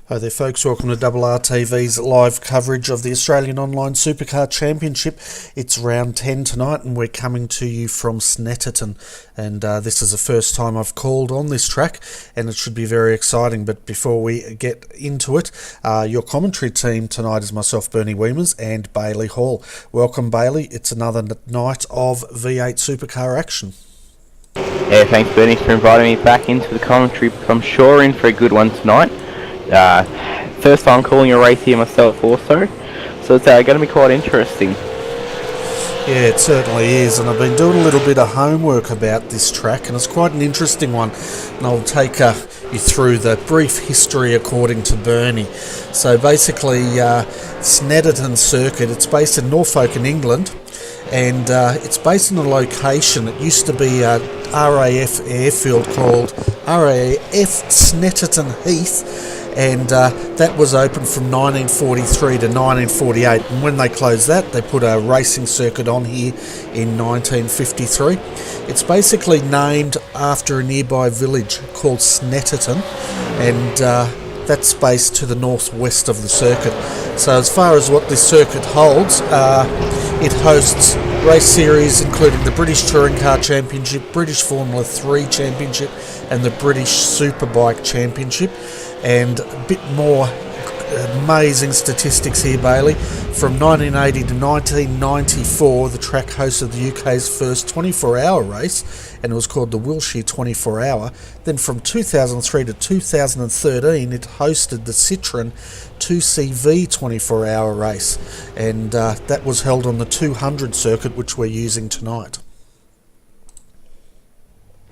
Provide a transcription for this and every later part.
Hi there folks, welcome to RRTV's live coverage of the Australian Online Supercar Championship. It's round 10 tonight and we're coming to you from Snetterton, and this is the first time I've called on this track and it should be very exciting. But before we get into it, your commentary team tonight is myself, Bernie Wiemers, and Bailey Hall. Welcome Bailey, it's another night of V8 Supercar action. Yeah, thanks Bernie for inviting me back into the commentary. I'm sure in for a good one tonight. First time calling a race here myself also, so it's going to be quite interesting. Yeah, it certainly is, and I've been doing a little bit of homework about this track, and it's quite an interesting one, and I'll take you through the brief history according to Bernie. So basically, Snetterton circuit, it's based in Norfolk in England, and it's based on a location. It used to be a RAF airfield called RAF Snetterton Heath, and that was open from 1943 to 1948, and when they closed that they put a racing circuit on here in 1953. It's basically named after a nearby village called Snetterton, and that's based to the northwest of the circuit. So as far as what this circuit holds, it hosts race series including the British Touring Car Championship, British Formula 3 Championship and the British Superbike Championship. And a bit more amazing statistics here, Bailey. From 1980 to 1994, the track hosted the UK's first 24-hour race, and it was called the Wilshire 24-hour. Then from 2003 to 2013, it hosted the Citroën 2CV 24-hour race, and that was held on the 200 circuit, which we're using tonight.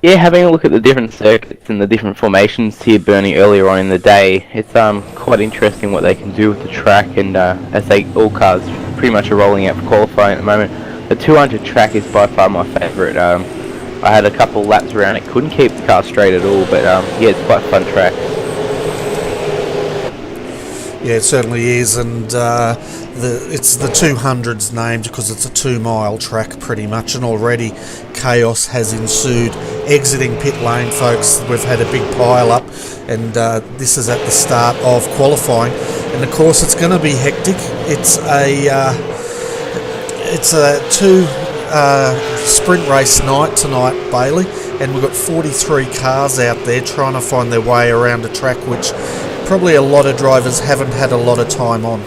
Yeah, having a look at the different circuits and the different formations here, Bernie, earlier on in the day, it's quite interesting what they can do with the track, and as all cars pretty much are rolling out for qualifying at the moment. The 200 track is by far my favourite. I had a couple laps around it, couldn't keep the car straight at all, but yeah, it's quite a fun track. Yeah, it certainly is, and it's the 200's named because it's a 2-mile track pretty much, and already chaos has ensued. Exiting pit lane, folks, we've had a big pile up, and this is at the start of qualifying, and of course it's going to be hectic. It's a two sprint race night tonight, Bailey, and we've got 43 cars out there trying to find their way around a track which probably a lot of drivers haven't had a lot of time on.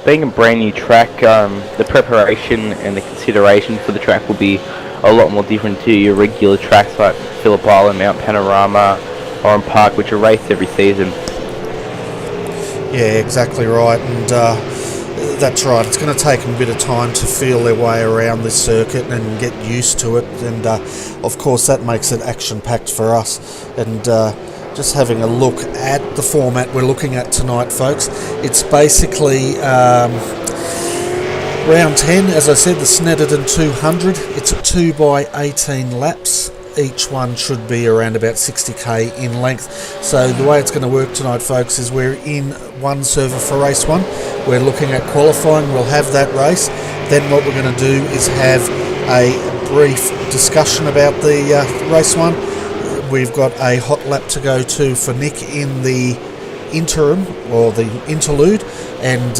Being a brand new track, the preparation and the consideration for the track will be a lot more different to your regular tracks like Phillip Island, Mount Panorama, Oran Park, which are raced every season. Yeah, exactly right, and that's right. It's going to take them a bit of time to feel their way around this circuit and get used to it, and of course that makes it action-packed for us. And just having a look at the format we're looking at tonight, folks, it's basically round 10, as I said, the Snetterton 200. It's a 2x18 laps. Each one should be around about 60k in length. So the way it's going to work tonight, folks, is we're in one server for race 1. We're looking at qualifying. We'll have that race. Then what we're going to do is have a brief discussion about the race 1. We've got a hot lap to go to for Nick in the interim, or the interlude, and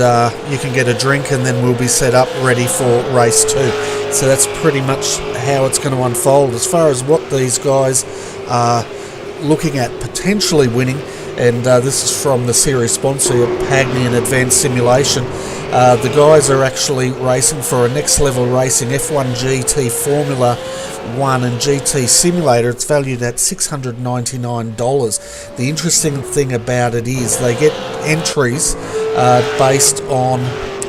you can get a drink and then we'll be set up ready for race 2. So that's pretty much how it's going to unfold. As far as what these guys are looking at potentially winning, and this is from the series sponsor, Pagny and Advanced Simulation. The guys are actually racing for a next level racing F1 GT Formula 1 and GT Simulator. It's valued at $699. The interesting thing about it is they get entries based on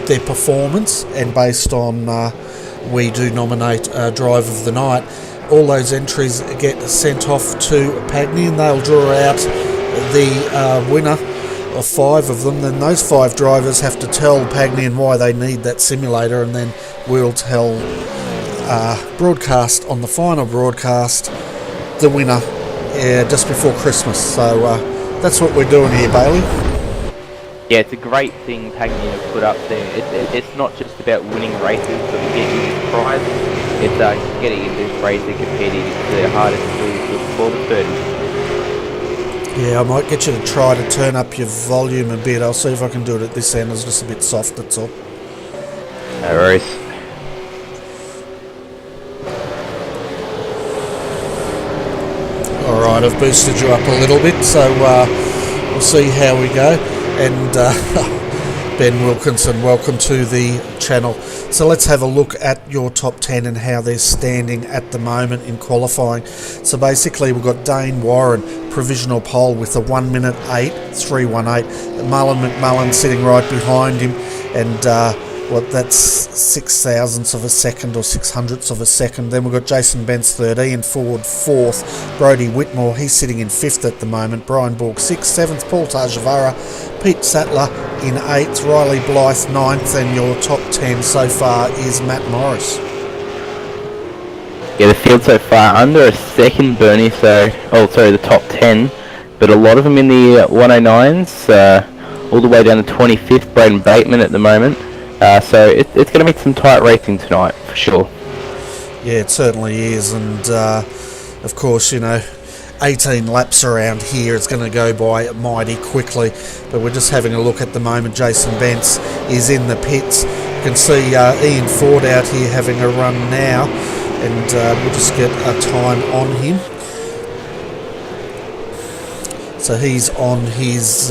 their performance and based on we do nominate Drive of the Night. All those entries get sent off to Pagny and they'll draw out the winner of 5 of them. Then those 5 drivers have to tell Pagny and why they need that simulator, and then we'll tell broadcast on the final broadcast the winner just before Christmas. So that's what we're doing here, Bailey. Yeah, it's a great thing Pagny have put up there. It's not just about winning races but getting this prize. It's getting into this race and competing. It's the hardest to do for the 30. Yeah, I might get you to try to turn up your volume a bit. I'll see if I can do it at this end. It's just a bit soft, that's all. No worries. Alright, I've boosted you up a little bit, so we'll see how we go. And Ben Wilkinson, welcome to the channel. So let's have a look at your top 10 and how they're standing at the moment in qualifying. So basically we've got Dane Warren, provisional pole with a 1 minute 8, 3:18. Mullen McMullen sitting right behind him, and that's 6 thousandths of a second or 600ths of a second. Then we've got Jason Bence 13, Ford 4th, Brodie Whitmore, he's sitting in 5th at the moment, Brian Borg 6th, 7th, Paul Tajavara, Pete Sattler in 8th, Riley Blythe 9th, and your top 10 so far is Matt Morris. Yeah, the field so far under a second, Bernie, the top 10, but a lot of them in the 109s, all the way down to 25th, Braden Bateman at the moment. So it's going to be some tight racing tonight, for sure. Yeah, it certainly is, and of course, 18 laps around here, it's going to go by mighty quickly, but we're just having a look at the moment. Jason Bence is in the pits. You can see Ian Ford out here having a run now, and we'll just get a time on him. So he's on his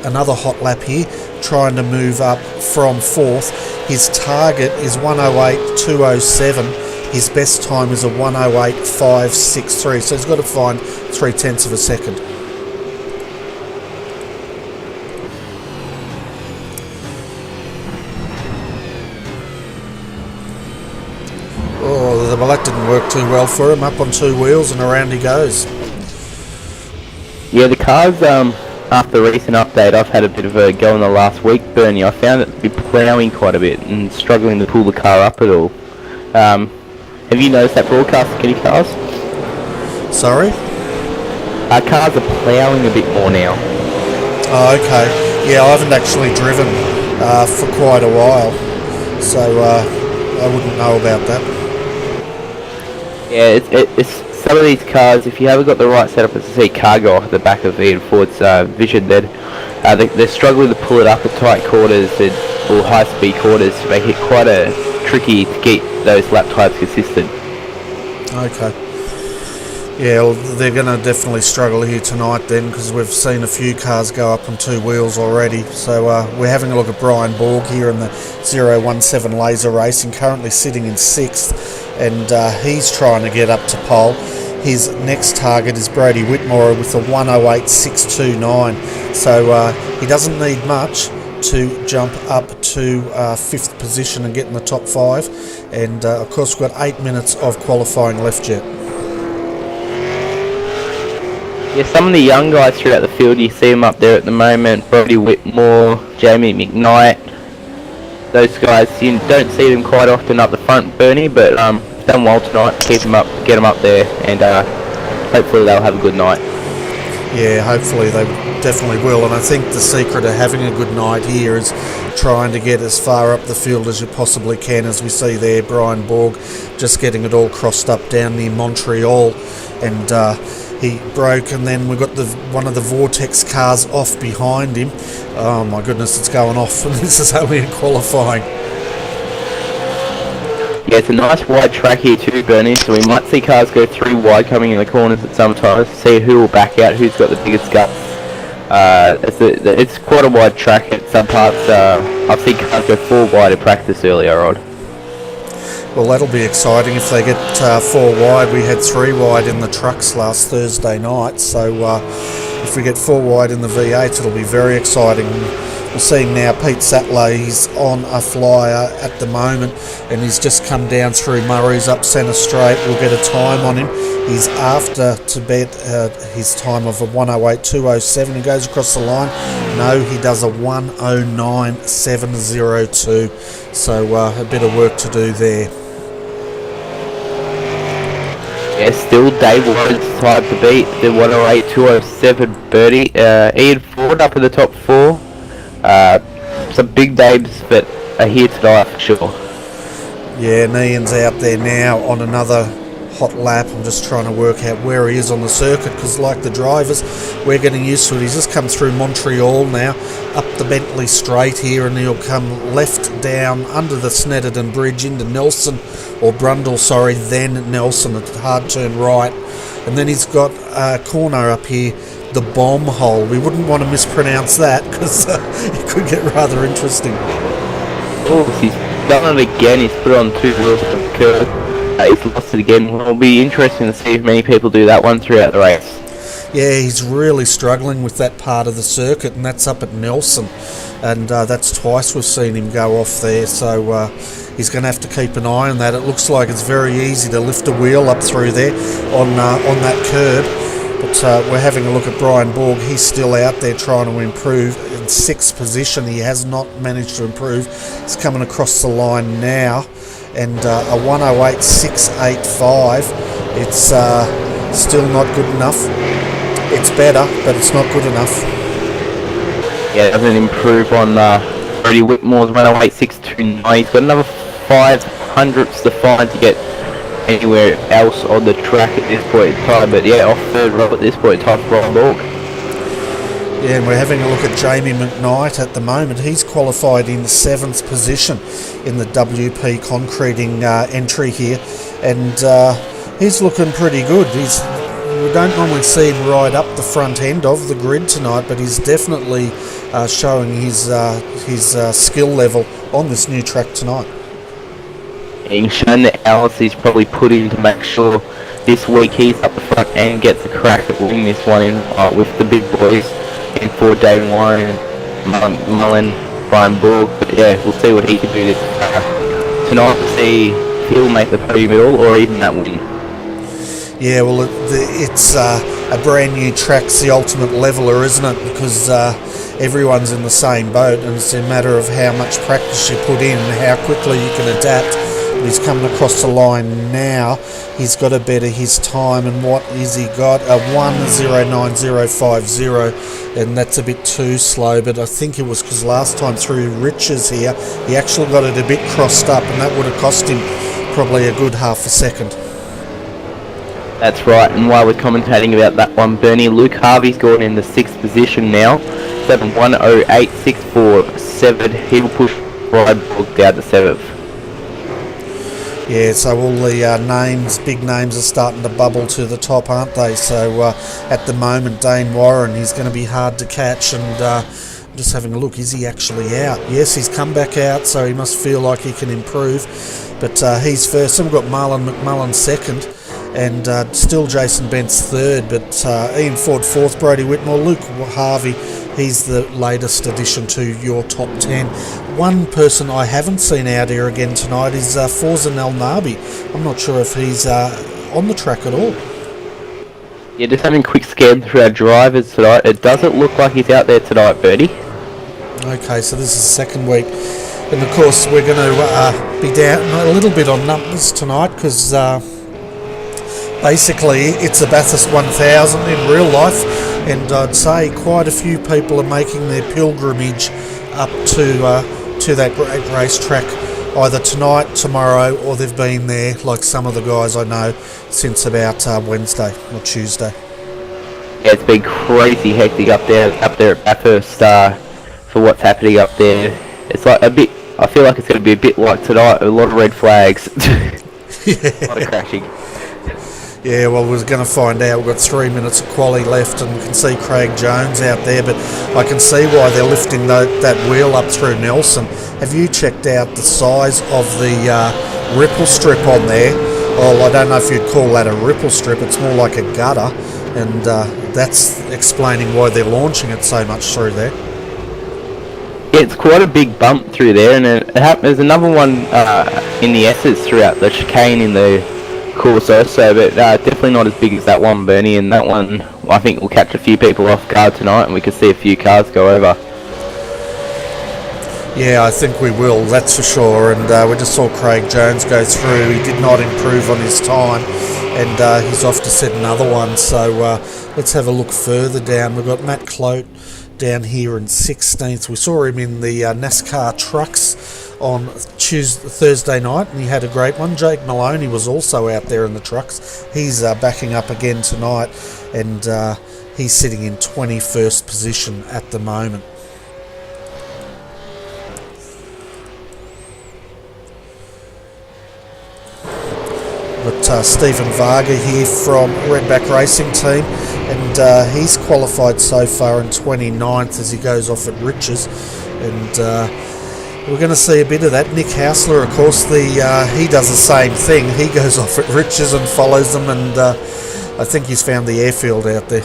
another hot lap here, trying to move up from 4th. His target is 108.207. His best time is a 108.563, so he's got to find 0.3 of a second. Oh, well, that didn't work too well for him. Up on 2 wheels and around he goes. Yeah, the cars, after the recent update, I've had a bit of a go in the last week, Bernie. I found it to be ploughing quite a bit and struggling to pull the car up at all. Have you noticed that broadcast, Kitty Cars? Sorry? Our cars are ploughing a bit more now. Oh, okay. Yeah, I haven't actually driven for quite a while, so I wouldn't know about that. Yeah, it's some of these cars, if you haven't got the right setup, as I see cargo at the back of Ian Ford's vision, they're struggling to pull it up at tight quarters or high-speed quarters to make it quite tricky to keep those lap times consistent. Okay. Yeah, well, they're going to definitely struggle here tonight then, because we've seen a few cars go up on 2 wheels already. So we're having a look at Brian Borg here in the 017 Laser Racing, currently sitting in 6th, and he's trying to get up to pole. His next target is Brodie Whitmore with a 108.629, so he doesn't need much to jump up to 5th position and get in the top 5, and of course we've got 8 minutes of qualifying left yet. Yeah, some of the young guys throughout the field, you see them up there at the moment. Brodie Whitmore, Jamie McKnight. Those guys, you don't see them quite often up the front, Bernie, but done well tonight. Keep them up, get them up there, and hopefully they'll have a good night. Yeah, hopefully they definitely will, and I think the secret of having a good night here is trying to get as far up the field as you possibly can. As we see there, Brian Borg just getting it all crossed up down near Montreal, and he broke, and then we've got one of the Vortex cars off behind him. Oh my goodness, it's going off, and this is only in qualifying. Yeah, it's a nice wide track here too, Bernie, so we might see cars go through wide coming in the corners at some times, see who will back out, who's got the biggest guts. It's quite a wide track at some parts. I've seen cars go 4 wide in practice earlier on. Well, that'll be exciting if they get 4 wide. We had 3 wide in the trucks last Thursday night, so if we get 4 wide in the V8, it'll be very exciting. We're seeing now Pete Sattler, he's on a flyer at the moment, and he's just come down through Murray's up centre straight. We'll get a time on him. He's after to bet his time of a 108.207. He goes across the line. No, he does a 109.702. So a bit of work to do there. Yeah, still Dave Warren's time to beat the 108.207 Birdie. Ian Ford up in the top 4. Some big names that are here tonight for sure. Yeah, and Ian's out there now on another hot lap. I'm just trying to work out where he is on the circuit, because like the drivers, we're getting used to it. He's just come through Montreal now, up the Bentley Straight here, and he'll come left down under the Snetterton Bridge into Nelson, or Brundle, sorry, then Nelson, at the hard turn right. And then he's got a corner up here, the bomb hole. We wouldn't want to mispronounce that, because it could get rather interesting. Oh, he's done it again. He's put on 2 wheels for the curve. He's lost it again. It'll be interesting to see if many people do that one throughout the race. Yeah, he's really struggling with that part of the circuit, and that's up at Nelson. And that's twice we've seen him go off there, so he's going to have to keep an eye on that. It looks like it's very easy to lift a wheel up through there on that curb. But we're having a look at Brian Borg. He's still out there trying to improve. In 6th position, he has not managed to improve. He's coming across the line now, and a 108.685. It's still not good enough. It's better, but it's not good enough. Yeah, it doesn't improve on Freddie Whitmore's 108.629. He's got another 500ths to find to get anywhere else on the track at this point in time. But yeah, off third row at this point in time for Brian Borg. Yeah, and we're having a look at Jamie McKnight at the moment. He's qualified in 7th position in the WP concreting entry here, and he's looking pretty good. We don't normally see him right up the front end of the grid tonight, but he's definitely showing his skill level on this new track tonight. He's shown the hours he's probably put in to make sure this week he's up the front and gets a crack at winning this one in with the big boys in for Dave Warren, Mullen, Brian Borg. But yeah, we'll see what he can do this tonight to see if he'll make the podium at all, or even that win. Yeah, well, it's a brand new track's the ultimate leveler, isn't it? Because everyone's in the same boat, and it's a matter of how much practice you put in and how quickly you can adapt. But he's coming across the line now. He's got to better his time, and what is he got? A 1:09.050, and that's a bit too slow, but I think it was because last time through Rich's here, he actually got it a bit crossed up, and that would have cost him probably a good half a second. That's right, and while we're commentating about that one, Bernie, Luke Harvey's gone in the 6th position now, 7:108.647. He will push Brian Borg down to 7th. Yeah, so all the big names are starting to bubble to the top, aren't they? So at the moment, Dane Warren, he's going to be hard to catch, and I'm just having a look. Is he actually out? Yes, he's come back out, so he must feel like he can improve. But he's first. Then we've got Marlon McMullen second, and still Jason Bent's third, but Ian Ford fourth, Brody Whitmore, Luke Harvey, he's the latest addition to your top 10. One person I haven't seen out here again tonight is Forza Nabi. I'm not sure if he's on the track at all. Yeah, just having a quick scan through our drivers tonight. It doesn't look like he's out there tonight, Bertie. Okay, so this is the second week. And of course we're going to be down a little bit on numbers tonight, because basically it's a Bathurst 1000 in real life, and I'd say quite a few people are making their pilgrimage up to that great racetrack either tonight, tomorrow, or they've been there, like some of the guys I know, since about Wednesday or Tuesday. Yeah, it's been crazy hectic up there at Bathurst for what's happening up there. It's like a bit, I feel like it's going to be a bit like tonight, a lot of red flags. Yeah. A lot of crashing. Yeah, well, we're going to find out. We've got 3 minutes of quali left, and we can see Craig Jones out there, but I can see why they're lifting that wheel up through Nelson. Have you checked out the size of the ripple strip on there? Well, I don't know if you'd call that a ripple strip. It's more like a gutter, and that's explaining why they're launching it so much through there. Yeah, it's quite a big bump through there, and there's another one in the S's throughout the chicane in the course also, but definitely not as big as that one, Bernie, and that one I think will catch a few people off guard tonight, and we could see a few cars go over. Yeah, I think we will, that's for sure, and we just saw Craig Jones go through. He did not improve on his time, and he's off to set another one, so let's have a look further down. We've got Matt Clote down here in 16th. We saw him in the NASCAR trucks on Thursday night, and he had a great one. Jake Maloney was also out there in the trucks. He's backing up again tonight, and he's sitting in 21st position at the moment. Got Stephen Varga here from Redback Racing Team, and he's qualified so far in 29th as he goes off at Riches, and we're going to see a bit of that. Nick Hausler, of course, he does the same thing. He goes off at Riches and follows them, and I think he's found the airfield out there.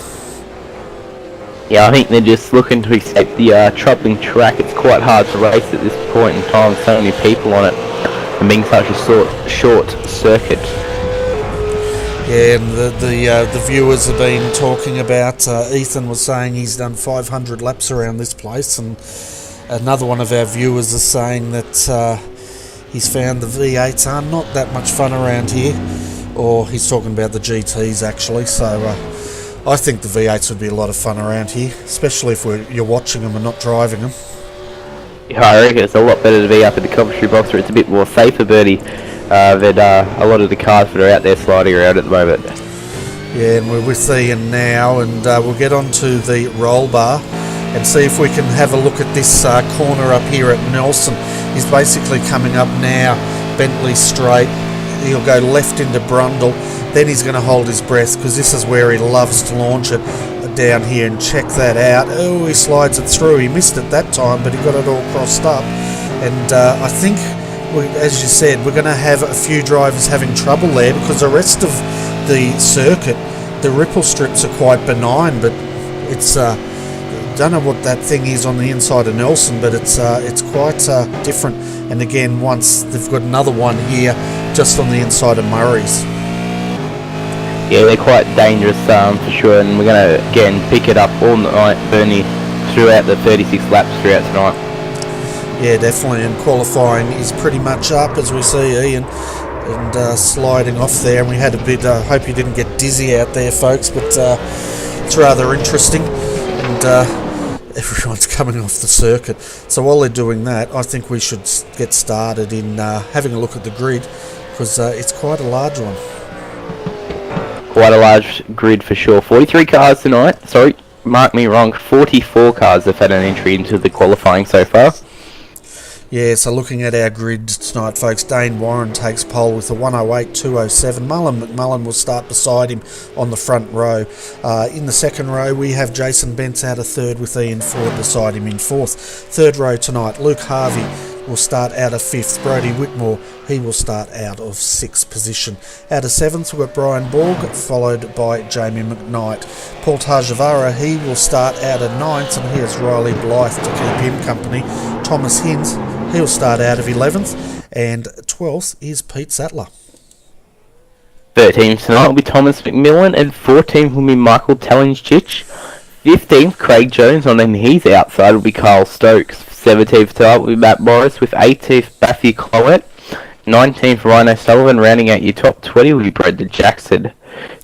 Yeah, I think they're just looking to escape the troubling track. It's quite hard to race at this point in time, so many people on it, and being such a short circuit. Yeah, and the viewers have been talking about, Ethan was saying he's done 500 laps around this place, and another one of our viewers is saying that he's found the V8s are not that much fun around here, or he's talking about the GTs actually, so I think the V8s would be a lot of fun around here, especially if you're watching them and not driving them. Yeah, I reckon it's a lot better to be up at the commentary box where it's a bit more safer, Bertie, than a lot of the cars that are out there sliding around at the moment. Yeah, and we're with Ian now, and we'll get onto the roll bar and see if we can have a look at this corner up here at Nelson. He's basically coming up now, Bentley straight. He'll go left into Brundle, then he's going to hold his breath because this is where he loves to launch it down here, and check that out. Oh, he slides it through. He missed it that time, but he got it all crossed up, and I think, as you said, we're going to have a few drivers having trouble there because the rest of the circuit, the ripple strips are quite benign, but it's don't know what that thing is on the inside of Nelson, but it's quite different. And again, once they've got another one here just on the inside of Murray's. Yeah, they're quite dangerous for sure, and we're going to again pick it up all night, Bernie, throughout the 36 laps throughout tonight. Yeah, definitely, and qualifying is pretty much up as we see Ian and sliding off there, and we had a bit, hope you didn't get dizzy out there folks, but it's rather interesting, and everyone's coming off the circuit. So while they're doing that, I think we should get started in having a look at the grid, because it's quite a large one. Quite a large grid for sure. 43 cars tonight, sorry, mark me wrong, 44 cars have had an entry into the qualifying so far. Yeah, so looking at our grid tonight, folks, Dane Warren takes pole with a 108.207. Mullen McMullen will start beside him on the front row. In the second row, we have Jason Bentz out of third with Ian Ford beside him in fourth. Third row tonight, Luke Harvey will start out of fifth. Brodie Whitmore, he will start out of sixth position. Out of seventh, we've got Brian Borg, followed by Jamie McKnight. Paul Tajavara, he will start out of ninth, and here's Riley Blythe to keep him company. Thomas Hins, he'll start out of 11th, and 12th is Pete Sattler. 13th tonight will be Thomas McMillan, and 14th will be Michael Tallinchich. 15th, Craig Jones, and then he's outside will be Carl Stokes. 17th tonight will be Matt Morris, with 18th Matthew Clowett. 19th Rhino Sullivan, rounding out your top 20 will be Brendan Jackson.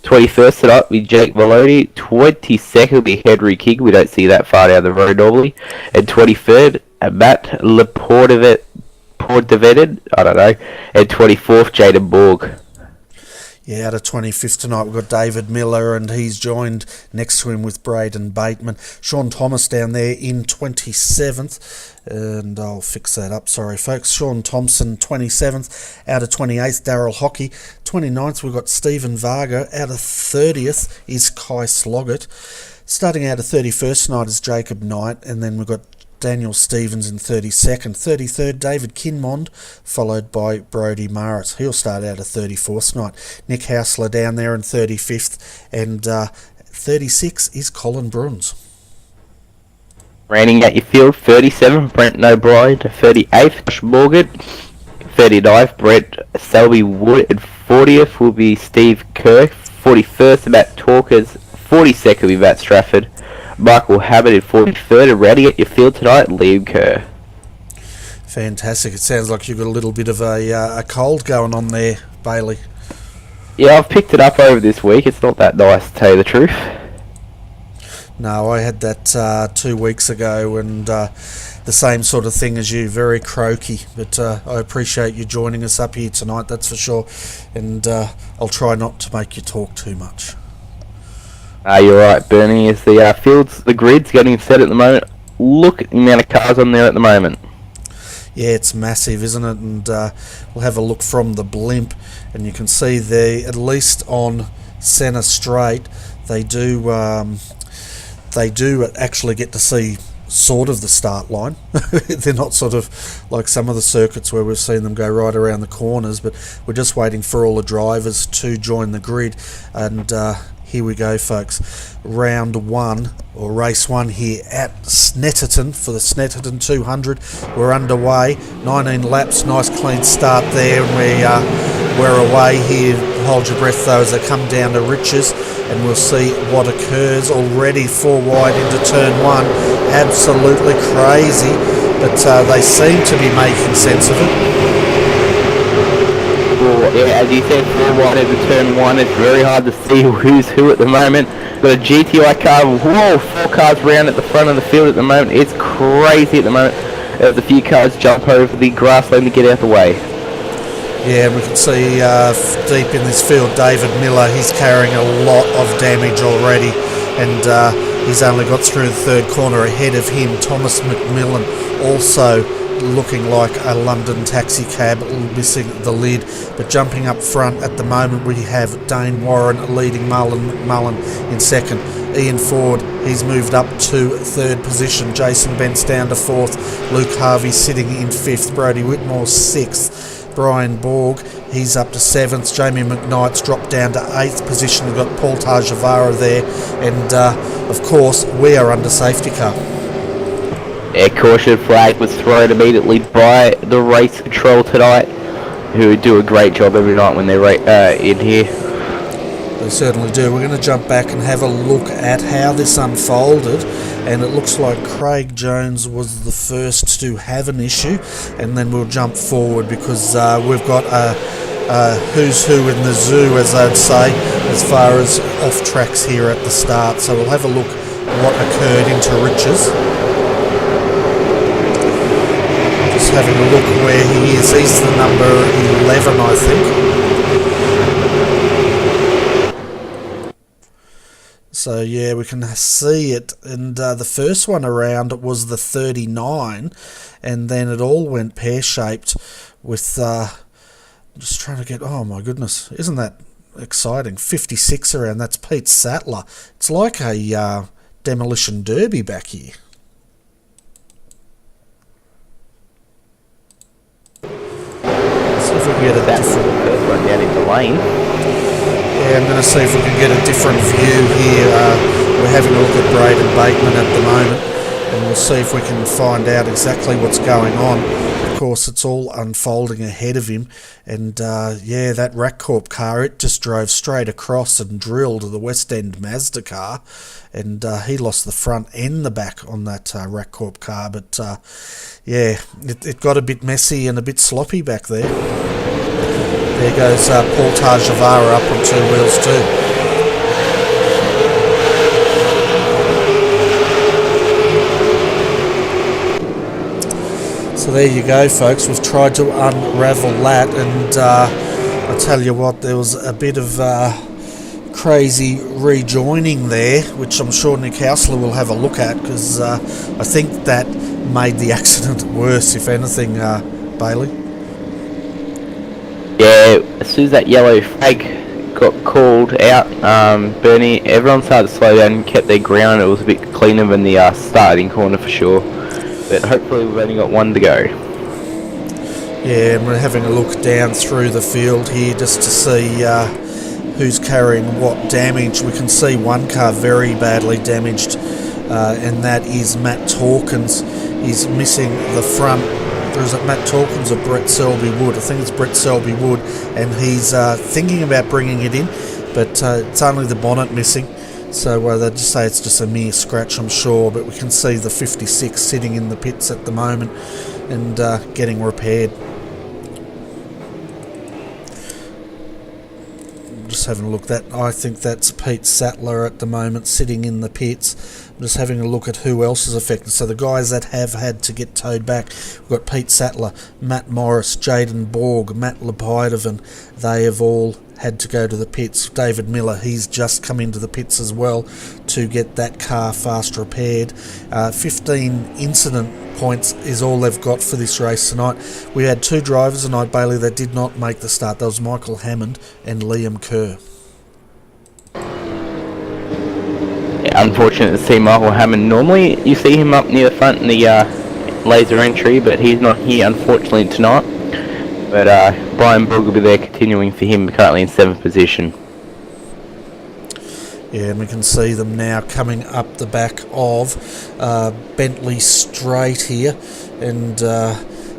21st tonight will be Jake Maloney. 22nd will be Henry King, we don't see that far down the road normally. And 23rd, Matt Laportevet, I don't know. And 24th, Jaden Borg. Yeah, out of 25th tonight, we've got David Miller, and he's joined next to him with Braden Bateman. Sean Thomas down there in 27th, and I'll fix that up, sorry folks. Sean Thompson, 27th. Out of 28th, Darryl Hockey. 29th, we've got Stephen Varga. Out of 30th is Kai Sloggett. Starting out of 31st tonight is Jacob Knight, and then we've got Daniel Stevens in 32nd. 33rd, David Kinmond, followed by Brodie Maris. He'll start out of 34th tonight. Nick Hausler down there in 35th, and 36 is Colin Bruns. Rounding out your field, 37th, Brent O'Brien. 38th, Josh Morgan. 39th, Brett Selby Wood. And 40th will be Steve Kirk. 41st, Matt Talkers. 42nd will be Matt Strafford. Michael Hammond in 43rd, and rounding out your field tonight, Liam Kerr. Fantastic. It sounds like you've got a little bit of a cold going on there, Bailey. Yeah, I've picked it up over this week. It's not that nice, to tell you the truth. No, I had that 2 weeks ago, and the the same sort of thing as you, very croaky. But I appreciate you joining us up here tonight, that's for sure. And I'll try not to make you talk too much. You're right, Bernie. As the grid's getting set at the moment. Look at the amount of cars on there at the moment. Yeah, it's massive, isn't it? And we'll have a look from the blimp, and you can see there, at least on Centre Straight, they do actually get to see sort of the start line. They're not sort of like some of the circuits where we've seen them go right around the corners, but we're just waiting for all the drivers to join the grid. And here we go, folks. Round one, or race one here at Snetterton for the Snetterton 200. We're underway. 19 laps, nice clean start there, and we're away here. Hold your breath though as they come down to Riches, and we'll see what occurs. Already 4 wide into turn one. Absolutely crazy, but they seem to be making sense of it. Yeah, as you said, 4 wide into turn one. It's very hard to see who's who at the moment. Got a GTI car, whoa, 4 cars round at the front of the field at the moment. It's crazy at the moment. There's a few cars jump over the grassland to get out the way. Yeah, we can see deep in this field, David Miller, he's carrying a lot of damage already, and he's only got through the third corner. Ahead of him, Thomas McMillan, also looking like a London taxi cab, missing the lid. But jumping up front at the moment, we have Dane Warren leading Mullen in second. Ian Ford, he's moved up to third position. Jason Bent's down to fourth. Luke Harvey sitting in fifth. Brody Whitmore sixth. Brian Borg, he's up to seventh. Jamie McKnight's dropped down to eighth position. We've got Paul Tajavara there, and of course we are under safety car. A caution flag was thrown immediately by the race control tonight, who do a great job every night when they're in here. They certainly do. We're going to jump back and have a look at how this unfolded, and it looks like Craig Jones was the first to have an issue, and then we'll jump forward because we've got a who's who in the zoo, as they'd say, as far as off tracks here at the start. So we'll have a look what occurred into Riches. Just having a look where he is. He's the number 11, I think. So yeah, we can see it, and the first one around was the 39, and then it all went pear-shaped with, I'm just trying to get, oh my goodness, isn't that exciting, 56 around, that's Pete Sattler. It's like a demolition derby back here. Let's see if we can get a different first one down into lane. Yeah, I'm going to see if we can get a different view here. We're having a look at Braden Bateman at the moment, and we'll see if we can find out exactly what's going on. Of course, it's all unfolding ahead of him, and yeah, that RACcorp car, it just drove straight across and drilled the West End Mazda car, and he lost the front and the back on that RACcorp car, but yeah, it got a bit messy and a bit sloppy back there. There goes Paul Tajavara up on 2 wheels too. So there you go, folks. We've tried to unravel that, and I tell you what, there was a bit of crazy rejoining there, which I'm sure Nick Hausler will have a look at, because I think that made the accident worse, if anything, Bailey. Yeah, as soon as that yellow flag got called out, Bernie, everyone started to slow down and kept their ground. It was a bit cleaner than the starting corner for sure, but hopefully we've only got one to go. Yeah, and we're having a look down through the field here just to see who's carrying what damage. We can see one car very badly damaged, and that is Matt Torkins. He's missing the front. Or is it Matt Torkins or Brett Selby Wood? I think it's Brett Selby Wood, and he's thinking about bringing it in, but it's only the bonnet missing. So they just say it's just a mere scratch, I'm sure, but we can see the 56 sitting in the pits at the moment and getting repaired. Just having a look. That I think that's Pete Sattler at the moment sitting in the pits. I'm just having a look at who else is affected. So the guys that have had to get towed back, we've got Pete Sattler, Matt Morris, Jaden Borg, Matt Lepidovan. They have all had to go to the pits. David Miller, he's just come into the pits as well to get that car fast repaired. 15 incident points is all they've got for this race tonight. We had 2 drivers tonight, Bailey, that did not make the start. That was Michael Hammond and Liam Kerr. Yeah, unfortunate to see Michael Hammond. Normally you see him up near the front in the laser entry, but he's not here unfortunately tonight. But Brian Brooke will be there continuing for him, currently in 7th position. Yeah, and we can see them now coming up the back of Bentley Straight here, and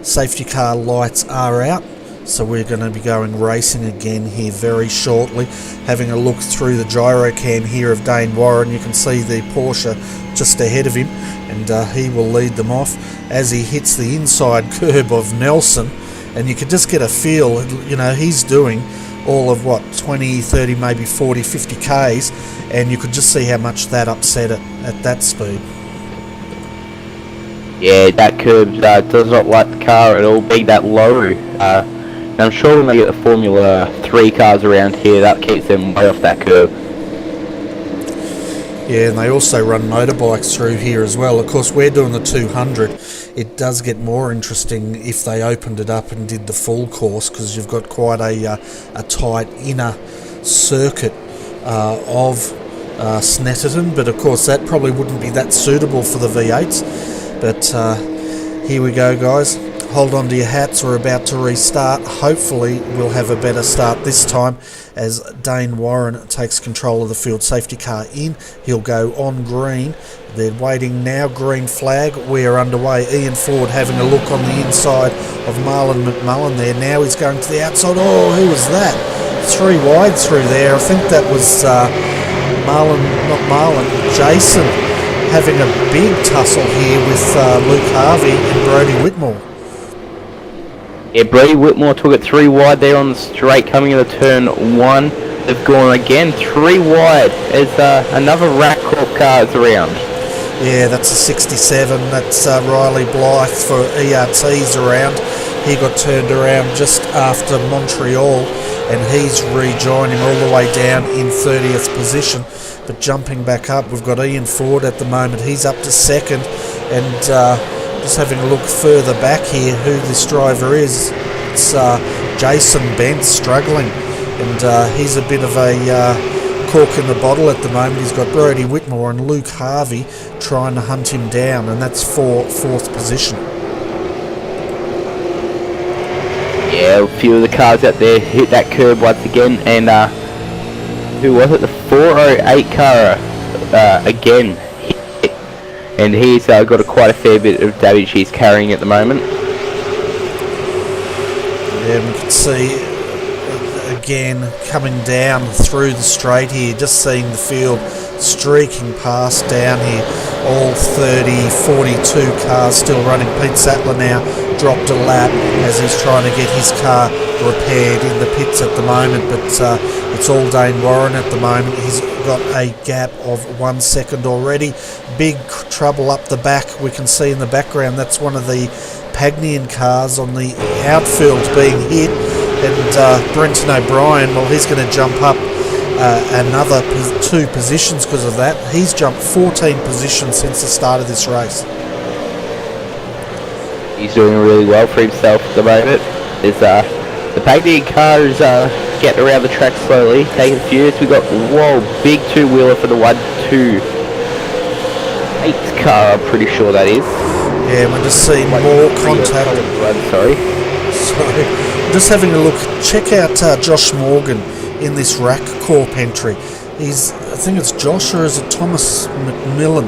safety car lights are out, so we're going to be going racing again here very shortly. Having a look through the gyro cam here of Dane Warren, you can see the Porsche just ahead of him, and he will lead them off as he hits the inside curb of Nelson. And you could just get a feel, you know, he's doing all of what, 20, 30, maybe 40, 50 Ks, and you could just see how much that upset it at that speed. Yeah, that curb does not like the car at all being that low. And I'm sure when they get the Formula 3 cars around here, that keeps them way off that curb. Yeah, and they also run motorbikes through here as well. Of course, we're doing the 200. It does get more interesting if they opened it up and did the full course, because you've got quite a tight inner circuit of Snetterton. But of course, that probably wouldn't be that suitable for the V8s. But here we go, guys. Hold on to your hats, we're about to restart. Hopefully we'll have a better start this time as Dane Warren takes control of the field. Safety car in, he'll go on green. They're waiting now, green flag, we're underway. Ian Ford having a look on the inside of Marlon McMullen there. Now he's going to the outside. Oh, who was that? 3 wide through there. I think that was Jason having a big tussle here with Luke Harvey and Brodie Whitmore. Yeah, Brodie Whitmore took it 3 wide there on the straight coming into turn 1. They've gone again 3 wide as another Rat Corp car is around. Yeah, that's a 67. That's Riley Blythe for ERT's around. He got turned around just after Montreal, and he's rejoined him all the way down in 30th position. But jumping back up, we've got Ian Ford at the moment. He's up to 2nd, and just having a look further back here who this driver is. It's Jason Bent struggling, and he's a bit of a cork in the bottle at the moment. He's got Brodie Whitmore and Luke Harvey trying to hunt him down, and that's for 4th position. Yeah, a few of the cars out there hit that curb once again, and who was it? The 408 car again hit, and he's got quite a fair bit of damage he's carrying at the moment. Yeah, we can see again coming down through the straight here, just seeing the field streaking past down here. All 30, 42 cars still running. Pete Sattler now dropped a lap as he's trying to get his car repaired in the pits at the moment, but it's all Dane Warren at the moment. He's got a gap of 1 second already. Big trouble up the back. We can see in the background that's one of the Pagnian cars on the outfield being hit, and Brenton O'Brien, well, he's going to jump up another 2 positions because of that. He's jumped 14 positions since the start of this race. He's doing really well for himself at the moment. There's the Pagnian car is getting around the track slowly, taking a few. We got, whoa, big 2-wheeler for the 128 car, I'm pretty sure that is. Yeah, we're just seeing more contact. Sorry. Just having a look. Check out Josh Morgan in this Rack Corp entry. I think it's Josh, or is it Thomas McMillan?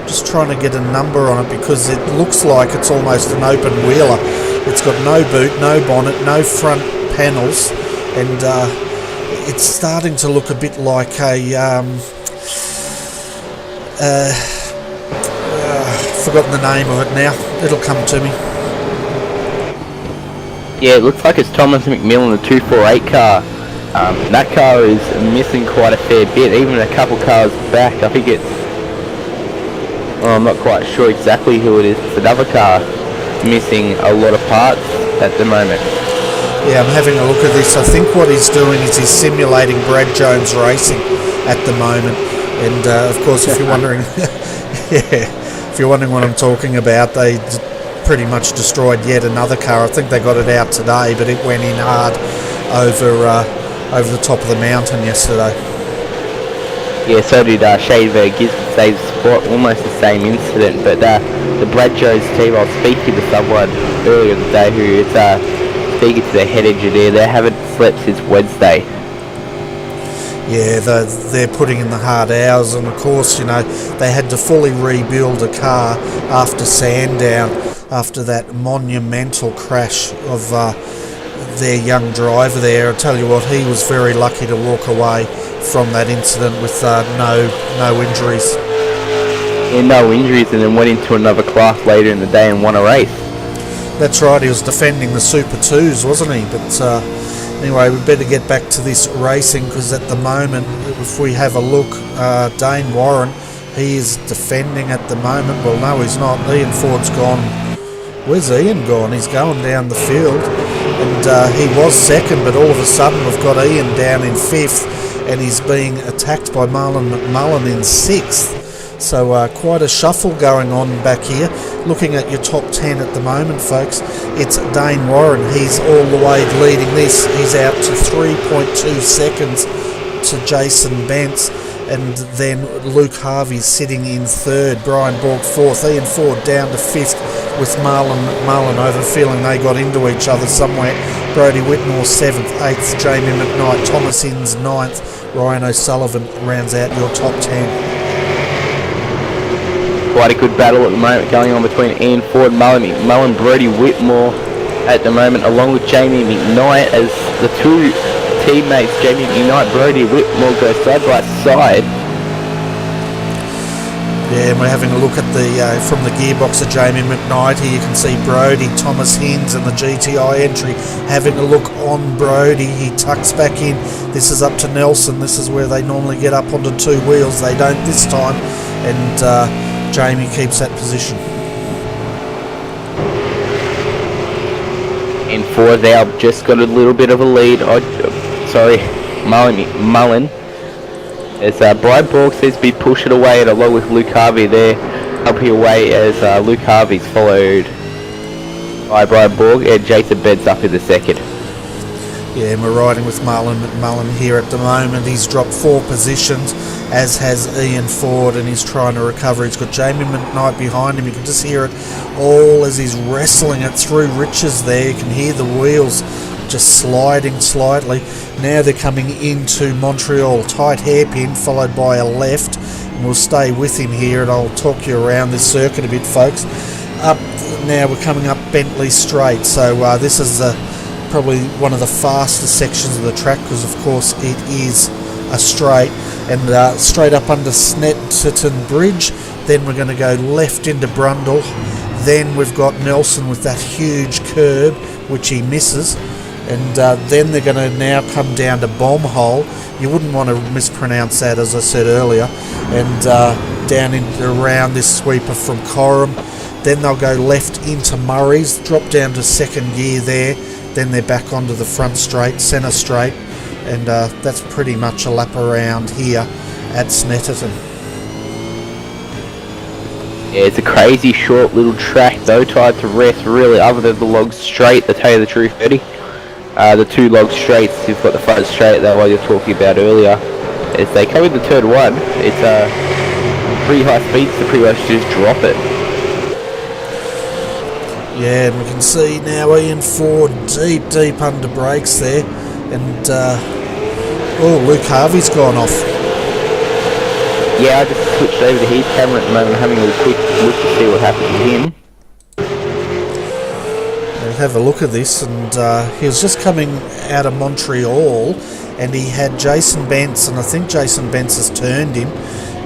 Just trying to get a number on it because it looks like it's almost an open wheeler. It's got no boot, no bonnet, no front panels, and it's starting to look a bit like a forgotten the name of it now. It'll come to me. Yeah, it looks like it's Thomas McMillan, the 248 car. That car is missing quite a fair bit, even a couple cars back. I think it's, well, I'm not quite sure exactly who it is. It's another car missing a lot of parts at the moment. Yeah, I'm having a look at this. I think what he's doing is he's simulating Brad Jones racing at the moment. And of course, if you're wondering, if you're wondering what I'm talking about, they pretty much destroyed yet another car. I think they got it out today, but it went in hard over the top of the mountain yesterday. Yeah, so did Shaver Gisborne save spot, almost the same incident, but the Brad Jones team, I was speaking to someone earlier in the day who is speaking to the head engineer. They haven't slept since Wednesday. Yeah, they're putting in the hard hours, and of course, you know, they had to fully rebuild a car after Sandown, after that monumental crash of their young driver there. I'll tell you what, he was very lucky to walk away from that incident with no injuries. Yeah, no injuries, and then went into another class later in the day and won a race. That's right, he was defending the Super 2s, wasn't he? But anyway, we better get back to this racing, because at the moment, if we have a look, Dane Warren, he is defending at the moment. Well, no, he's not. Ian Ford's gone. Where's Ian gone? He's going down the field. And he was second, but all of a sudden we've got Ian down in fifth, and he's being attacked by Marlon McMullen in sixth. So quite a shuffle going on back here. Looking at your top 10 at the moment, folks, it's Dane Warren. He's all the way leading this. He's out to 3.2 seconds to Jason Bentz. And then Luke Harvey's sitting in third. Brian Borg fourth. Ian Ford down to fifth with Marlon McMullen. Over feeling they got into each other somewhere. Brodie Whitmore seventh. Eighth, Jamie McKnight. Thomas Inns ninth. Ryan O'Sullivan rounds out your top 10. Quite a good battle at the moment going on between Ian Ford, Mullen, Brodie Whitmore at the moment, along with Jamie McKnight, as the two teammates, Jamie McKnight, Brodie Whitmore, go side by side. Yeah, and we're having a look at the from the gearbox of Jamie McKnight here. You can see Brodie, Thomas Hinds and the GTI entry. Having a look on Brodie, he tucks back in. This is up to Nelson. This is where they normally get up onto two wheels. They don't this time, and Jamie keeps that position. In fourth, they have just got a little bit of a lead. Mullen. As Brian Borg seems to be pushing away, and along with Luke Harvey there, up here away as Luke Harvey's followed by Brian Borg, and Jason Bentz up in the second. Yeah, and we're riding with Marlon McMullen here at the moment. He's dropped 4 positions, as has Ian Ford, and he's trying to recover. He's got Jamie McKnight behind him. You can just hear it all as he's wrestling it through Riches there. You can hear the wheels just sliding slightly. Now they're coming into Montreal. Tight hairpin followed by a left. And we'll stay with him here, and I'll talk you around this circuit a bit, folks. Up now, we're coming up Bentley Straight. So this is probably one of the fastest sections of the track, because of course it is a straight, and straight up under Snetterton Bridge. Then we're going to go left into Brundle. Then we've got Nelson with that huge curb which he misses, and then they're going to now come down to Bomb Hole. You wouldn't want to mispronounce that, as I said earlier, and down around this sweeper from Coram. Then they'll go left into Murray's, drop down to second gear there. Then they're back onto the front straight, centre straight, and that's pretty much a lap around here at Snetterton. Yeah, it's a crazy short little track, though, tied to rest really, other than the log straight, to tell you the truth, Eddie. The two log straights, you've got the front straight there while you're talking about earlier. As they come into turn one, it's pretty high speeds to pretty much just drop it. Yeah, and we can see now Ian Ford deep under brakes there, and Luke Harvey's gone off. Yeah, I just switched over to his camera at the moment, having a quick look to see what happened to him. We'll have a look at this, and he was just coming out of Montreal, and he had Jason Bentz, and I think Jason Bentz has turned him,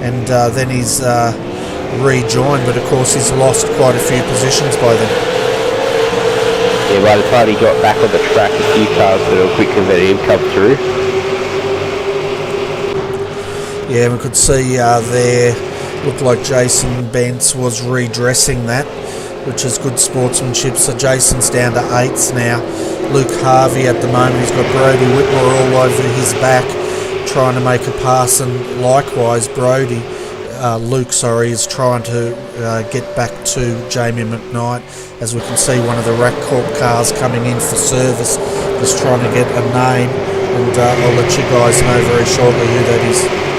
and then he's rejoined, but of course he's lost quite a few positions by then. Yeah, by the time he got back on the track, a few cars that were quicker than him come through. Yeah, we could see there, looked like Jason Bentz was redressing that, which is good sportsmanship. So Jason's down to 8th now. Luke Harvey at the moment, he's got Brody Whitmore all over his back, trying to make a pass, and likewise Luke is trying to get back to Jamie McKnight. As we can see, one of the Rack Corp cars coming in for service, just trying to get a name, and I'll let you guys know very shortly who that is.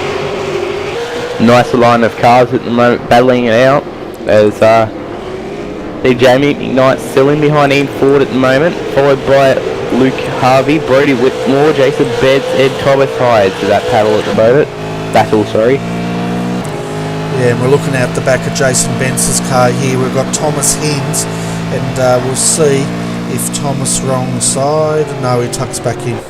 Nice line of cars at the moment, battling it out. There's Jamie McKnight still in behind Ian Ford at the moment, followed by Luke Harvey, Brody Whitmore, Jason Beds, Ed Thomas Hyde to that battle, sorry. Yeah, and we're looking out the back of Jason Bentz's car here. We've got Thomas Hines, and we'll see if Thomas wrong side. No, he tucks back in.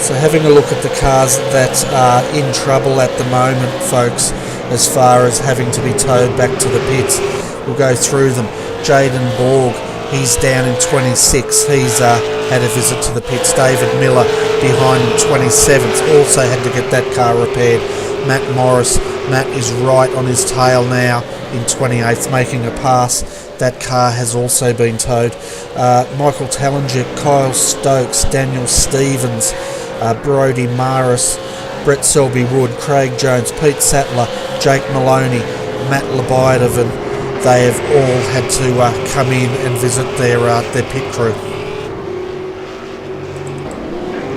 So having a look at the cars that are in trouble at the moment, folks, as far as having to be towed back to the pits. We'll go through them. Jaden Borg, he's down in 26. He's had a visit to the pits. David Miller behind him, 27th. Also had to get that car repaired. Matt Morris. Matt is right on his tail now in 28th, making a pass. That car has also been towed. Michael Tallinger, Kyle Stokes, Daniel Stevens, Brody Maris, Brett Selby Wood, Craig Jones, Pete Sattler, Jake Maloney, Matt Lebedovan. They have all had to come in and visit their pit crew.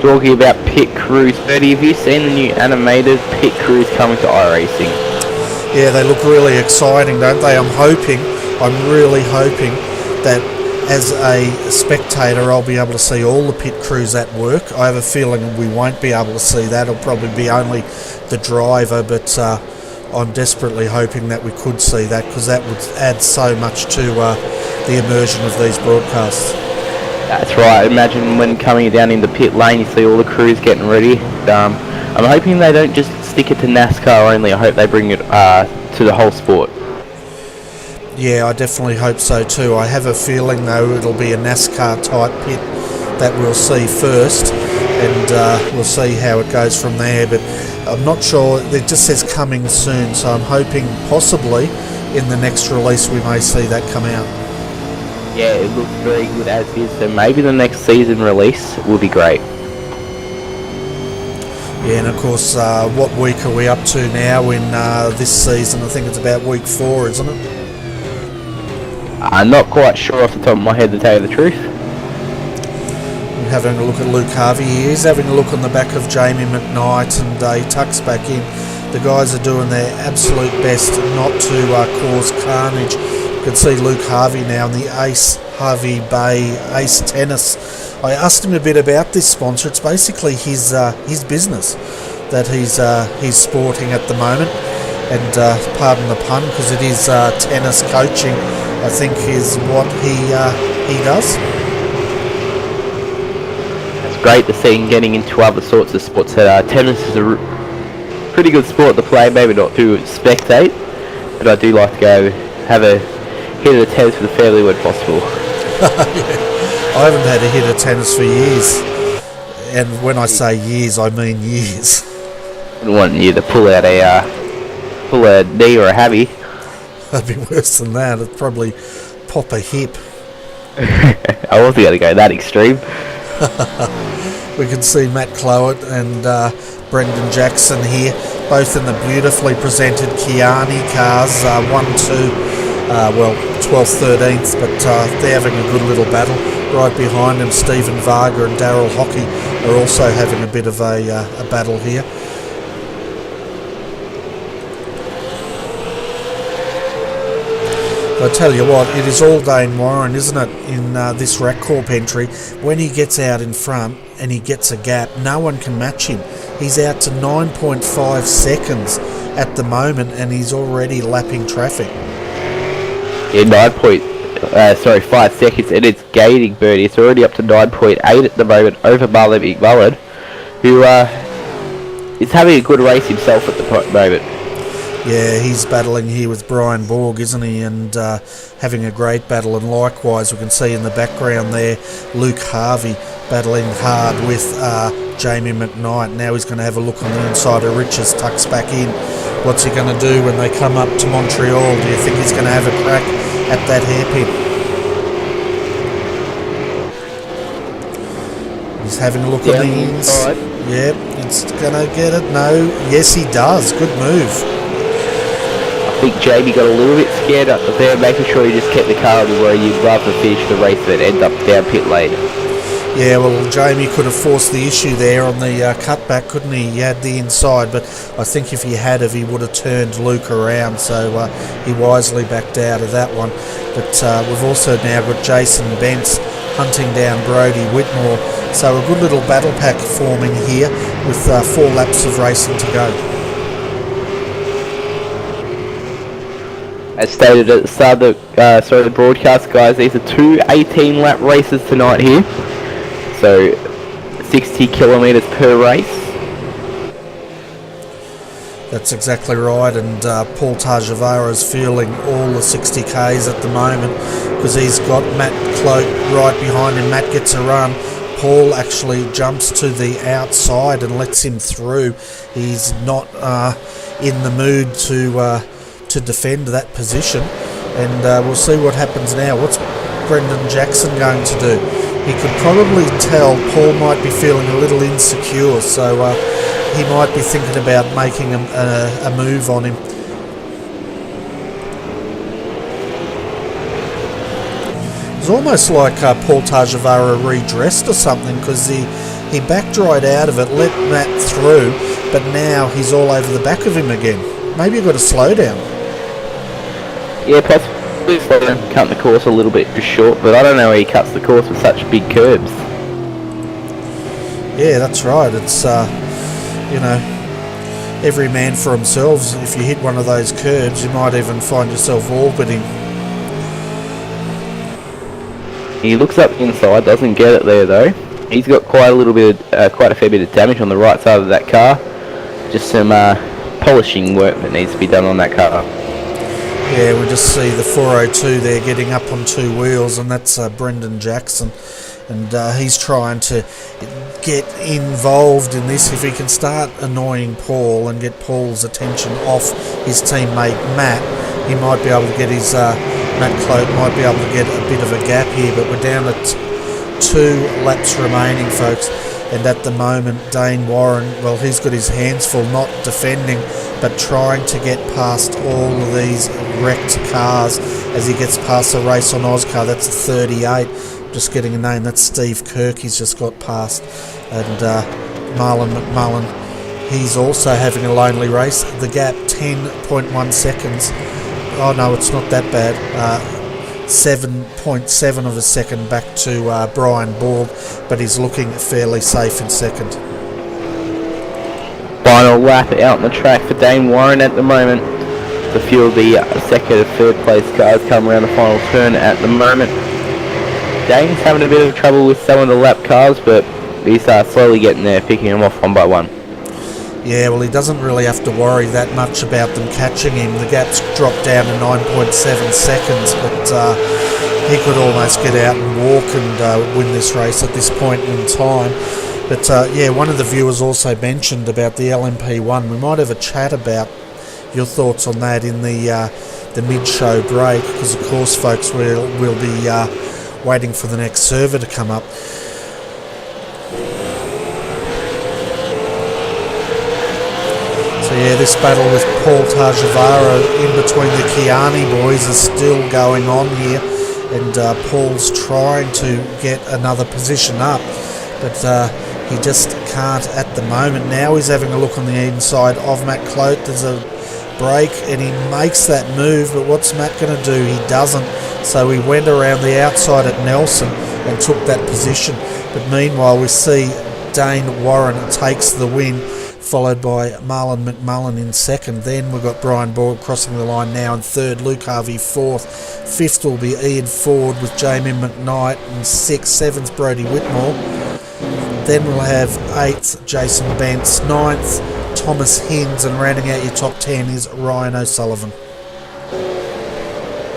Talking about pit crews, Bertie, have you seen the new animated pit crews coming to iRacing? Yeah, they look really exciting, don't they? I'm really hoping that as a spectator I'll be able to see all the pit crews at work. I have a feeling we won't be able to see that. It'll probably be only the driver, but I'm desperately hoping that we could see that, because that would add so much to the immersion of these broadcasts. That's right. Imagine when coming down in the pit lane, you see all the crews getting ready. I'm hoping they don't just stick it to NASCAR only. I hope they bring it to the whole sport. Yeah, I definitely hope so too. I have a feeling though it'll be a NASCAR type pit that we'll see first, and we'll see how it goes from there. But I'm not sure. It just says coming soon, so I'm hoping possibly in the next release we may see that come out. Yeah, it looks very good as is, so maybe the next season release will be great. Yeah, and of course, what week are we up to now in this season? I think it's about week 4, isn't it? I'm not quite sure off the top of my head, to tell you the truth. I'm having a look at Luke Harvey here. He's having a look on the back of Jamie McKnight, and he tucks back in. The guys are doing their absolute best not to cause carnage. You can see Luke Harvey now in the Ace Harvey Bay Ace Tennis. I asked him a bit about this sponsor. It's basically his business that he's sporting at the moment, and pardon the pun, because it is tennis coaching, I think, is what he does. It's great to see him getting into other sorts of sports. Tennis is a pretty good sport to play, maybe not to spectate, but I do like to go have a hit of tennis with a fairly when possible. Yeah. I haven't had a hit of tennis for years, and when I say years, I mean years. I wouldn't want you to pull a knee or a hammy. That'd be worse than that. It'd probably pop a hip. I wasn't going to go that extreme. We can see Matt Clowett and Brendan Jackson here, both in the beautifully presented Kiani cars, 12th, 13th, but they're having a good little battle. Right behind them, Stephen Varga and Daryl Hockey are also having a bit of a battle here. I tell you what, it is all Dane Warren, isn't it, in this Rack Corp entry. When he gets out in front and he gets a gap, no one can match him. He's out to 9.5 seconds at the moment, and he's already lapping traffic. Yeah, 5 seconds, and it's gaining, Bertie. It's already up to 9.8 at the moment over Marlon McMullen, who is having a good race himself at the moment. Yeah, he's battling here with Brian Borg, isn't he, and having a great battle. And likewise, we can see in the background there Luke Harvey battling hard with Jamie McKnight. Now he's going to have a look on the inside of Richards, tucks back in. What's he going to do when they come up to Montreal? Do you think he's going to have a crack at that hairpin? He's having a look on the inside. Yep, it's going to get it. No, yes he does. Good move. I think Jamie got a little bit scared up there, making sure he just kept the car to where you'd rather finish the race than end up down pit lane. Yeah, well, Jamie could have forced the issue there on the cutback, couldn't he? He had the inside, but I think if he had, he would have turned Luke around, so he wisely backed out of that one. But we've also now got Jason Bentz hunting down Brodie Whitmore, so a good little battle pack forming here with 4 laps of racing to go. As stated at the start of the broadcast, guys, these are 2 18-lap races tonight here. So 60 kilometres per race. That's exactly right, and Paul Tarjavaro's feeling all the 60Ks at the moment because he's got Matt Cloak right behind him. Matt gets a run. Paul actually jumps to the outside and lets him through. He's not in the mood to defend that position, and we'll see what happens now. What's Brendan Jackson going to do? He could probably tell Paul might be feeling a little insecure, so he might be thinking about making a move on him. It's almost like Paul Tarjavara redressed or something, because he backed right out of it, let Matt through, but now he's all over the back of him again. Maybe you've got to slow down. Yeah, possibly slow down, cut the course a little bit short, but I don't know how he cuts the course with such big curbs. Yeah, that's right. It's, you know, every man for himself. If you hit one of those curbs, you might even find yourself orbiting. He looks up inside, doesn't get it there though. He's got quite a fair bit of damage on the right side of that car. Just some polishing work that needs to be done on that car. Yeah, we just see the 402 there getting up on 2 wheels, and that's Brendan Jackson, and he's trying to get involved in this. If he can start annoying Paul and get Paul's attention off his teammate Matt, he might be able to get his Matt Cloak might be able to get a bit of a gap here. But we're down at 2 laps remaining, folks, and at the moment Dane Warren, well, he's got his hands full, not defending but trying to get past all of these wrecked cars as he gets past the race on Oscar. That's 38. Just getting a name. That's Steve Kirk he's just got past. And Marlon McMullen, he's also having a lonely race. The gap, 10.1 seconds. Oh no, it's not that bad. 7.7 of a second back to Brian Ball, but he's looking fairly safe in second. Final lap out on the track for Dane Warren at the moment. A few of the second and third place cars come around the final turn at the moment. Dane's having a bit of trouble with some of the lap cars, but he's slowly getting there, picking them off one by one. Yeah, well, he doesn't really have to worry that much about them catching him. The gap's dropped down to 9.7 seconds, but he could almost get out and walk and win this race at this point in time. But yeah, one of the viewers also mentioned about the LMP1. We might have a chat about your thoughts on that in the mid-show break, because of course, folks, we'll be waiting for the next server to come up. So yeah, this battle with Paul Tarjavaro in between the Chiani boys is still going on here, and Paul's trying to get another position up, but he just can't at the moment. Now he's having a look on the inside of Matt Clote. There's a break and he makes that move, but what's Matt going to do? He doesn't. So he went around the outside at Nelson and took that position. But meanwhile, we see Dane Warren takes the win, followed by Marlon McMullen in second. Then we've got Brian Ball crossing the line now in third, Luke Harvey fourth. Fifth will be Ian Ford with Jamie McKnight, and sixth, seventh, Brodie Whitmore. Then we'll have 8th, Jason Bentz, 9th, Thomas Hinds, and rounding out your top 10 is Ryan O'Sullivan.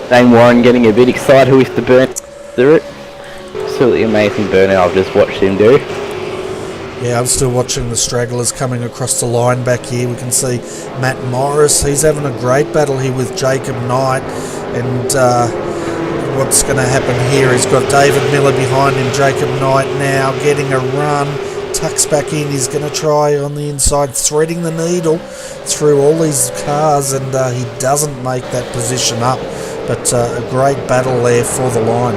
Dane Warren getting a bit excited with the burn through it. absolutely amazing burnout I've just watched him do. Yeah, I'm still watching the stragglers coming across the line back here. We can see Matt Morris. He's having a great battle here with Jacob Knight. And what's going to happen here, he's got David Miller behind him. Jacob Knight now getting a run. Tucks back in. He's going to try on the inside, threading the needle through all these cars. And he doesn't make that position up. But a great battle there for the line.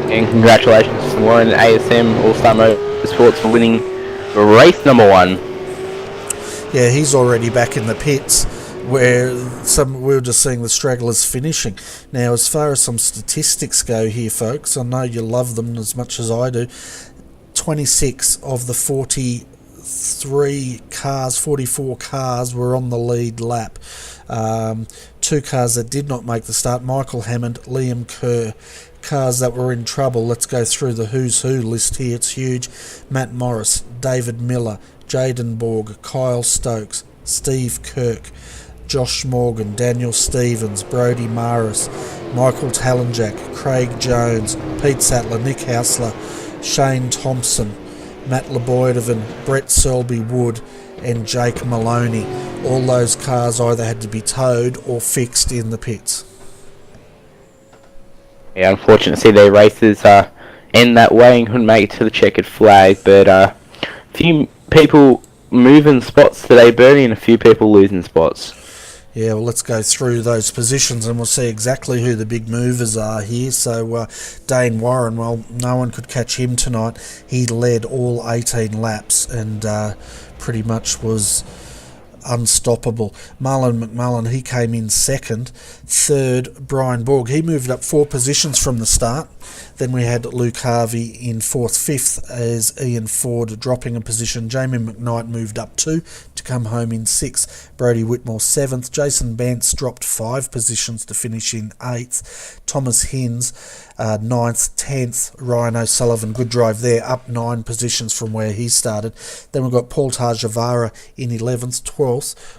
And congratulations to Warren and ASM All-Star Motorsports for winning race number 1. Yeah, he's already back in the pits where we were just seeing the stragglers finishing. Now, as far as some statistics go here, folks, I know you love them as much as I do. 26 of the 44 cars were on the lead lap. 2 cars that did not make the start, Michael Hammond, Liam Kerr. Cars that were in trouble. Let's go through the who's who list here. It's huge. Matt Morris, David Miller, Jaden Borg, Kyle Stokes, Steve Kirk, Josh Morgan, Daniel Stevens, Brodie Maris, Michael Tallenjack, Craig Jones, Pete Sattler, Nick Hausler, Shane Thompson, Matt Leboydovan, Brett Selby Wood, and Jake Maloney. All those cars either had to be towed or fixed in the pits. Yeah, unfortunate to see their races end that way and couldn't make it to the checkered flag, but a few people moving spots today, Bernie, and a few people losing spots. Yeah, well, let's go through those positions and we'll see exactly who the big movers are here. So Dane Warren, well, no one could catch him tonight. He led all 18 laps and pretty much was unstoppable. Marlon McMullen, he came in second. Third, Brian Borg, he moved up 4 positions from the start. Then we had Luke Harvey in 4th, 5th as Ian Ford dropping a position. Jamie McKnight moved up 2 to come home in 6th. Brodie Whitmore 7th. Jason Bance dropped 5 positions to finish in 8th. Thomas Hinds 9th, 10th. Ryan O'Sullivan, good drive there, up 9 positions from where he started. Then we've got Paul Tajavara in 11th. 12th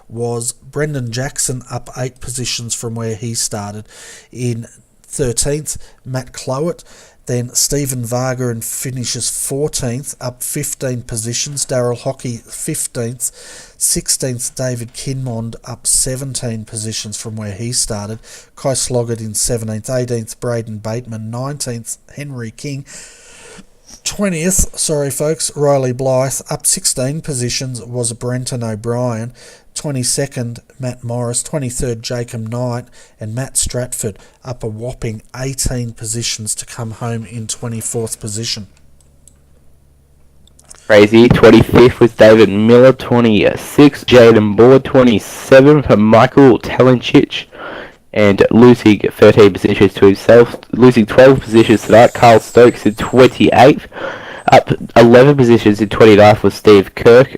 was Brendan Jackson, up 8 positions from where he started. In 13th, Matt Clowett. Then Stephen Varga and finishes 14th, up 15 positions. Darryl Hockey 15th. 16th, David Kinmond, up 17 positions from where he started. Kai Sloggett in 17th. 18th, Braden Bateman. 19th, Henry King. 20th, Riley Blythe, up 16 positions was Brenton O'Brien. 22nd, Matt Morris. 23rd, Jacob Knight, and Matt Stratford up a whopping 18 positions to come home in 24th position. Crazy. 25th was David Miller. 26th, Jaden Board. 27th for Michael Talenchich. And losing 13 positions to himself, losing 12 positions to that, Carl Stokes in 28th. Up 11 positions in 29th was Steve Kirk.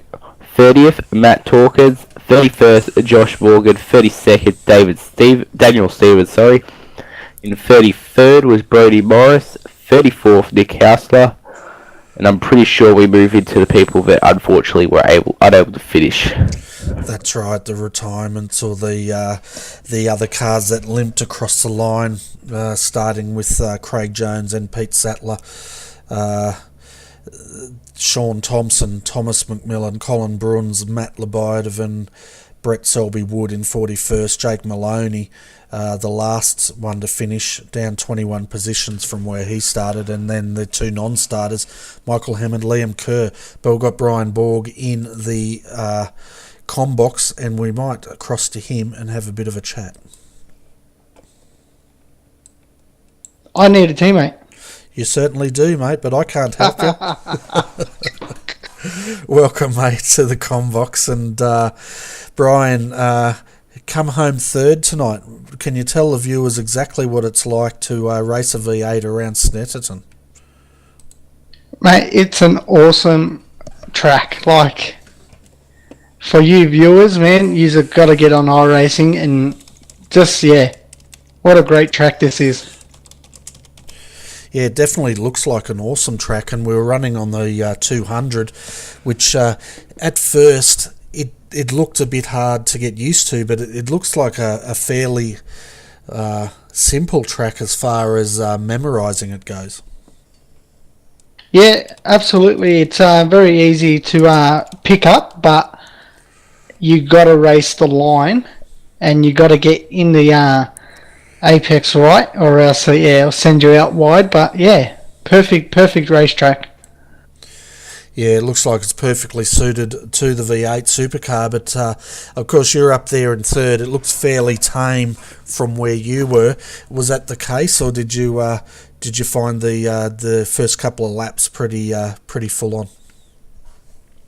30th, Matt Torkins. 31st, Josh Morgan. 32nd, Daniel Stevens. In 33rd was Brodie Morris. 34th, Nick Hausler. And I'm pretty sure we move into the people that unfortunately were unable to finish. That's right, the retirements or the other cars that limped across the line, starting with Craig Jones and Pete Sattler, Sean Thompson, Thomas McMillan, Colin Bruns, Matt Leboydovan, Brett Selby Wood in 41st, Jake Maloney, the last one to finish, down 21 positions from where he started, and then the 2 non-starters, Michael Hammond, Liam Kerr. But we've got Brian Borg in the Combox, and we might cross to him and have a bit of a chat. I need a teammate. You certainly do, mate, but I can't help you. Welcome, mate, to the Combox. And Brian, come home third tonight. Can you tell the viewers exactly what it's like to race a V8 around Snetterton? Mate, it's an awesome track. Like, for you viewers, man, you've got to get on iRacing and just, yeah, what a great track this is. Yeah, it definitely looks like an awesome track, and we were running on the 200, which at first it looked a bit hard to get used to, but it looks like a fairly simple track as far as memorising it goes. Yeah, absolutely. It's very easy to pick up, but you got to race the line, and you got to get in the apex right, or else it'll send you out wide. But yeah, perfect racetrack. Yeah, it looks like it's perfectly suited to the V8 Supercar, but of course you're up there in third. It looks fairly tame from where you were. Was that the case, or did you find the first couple of laps pretty full on?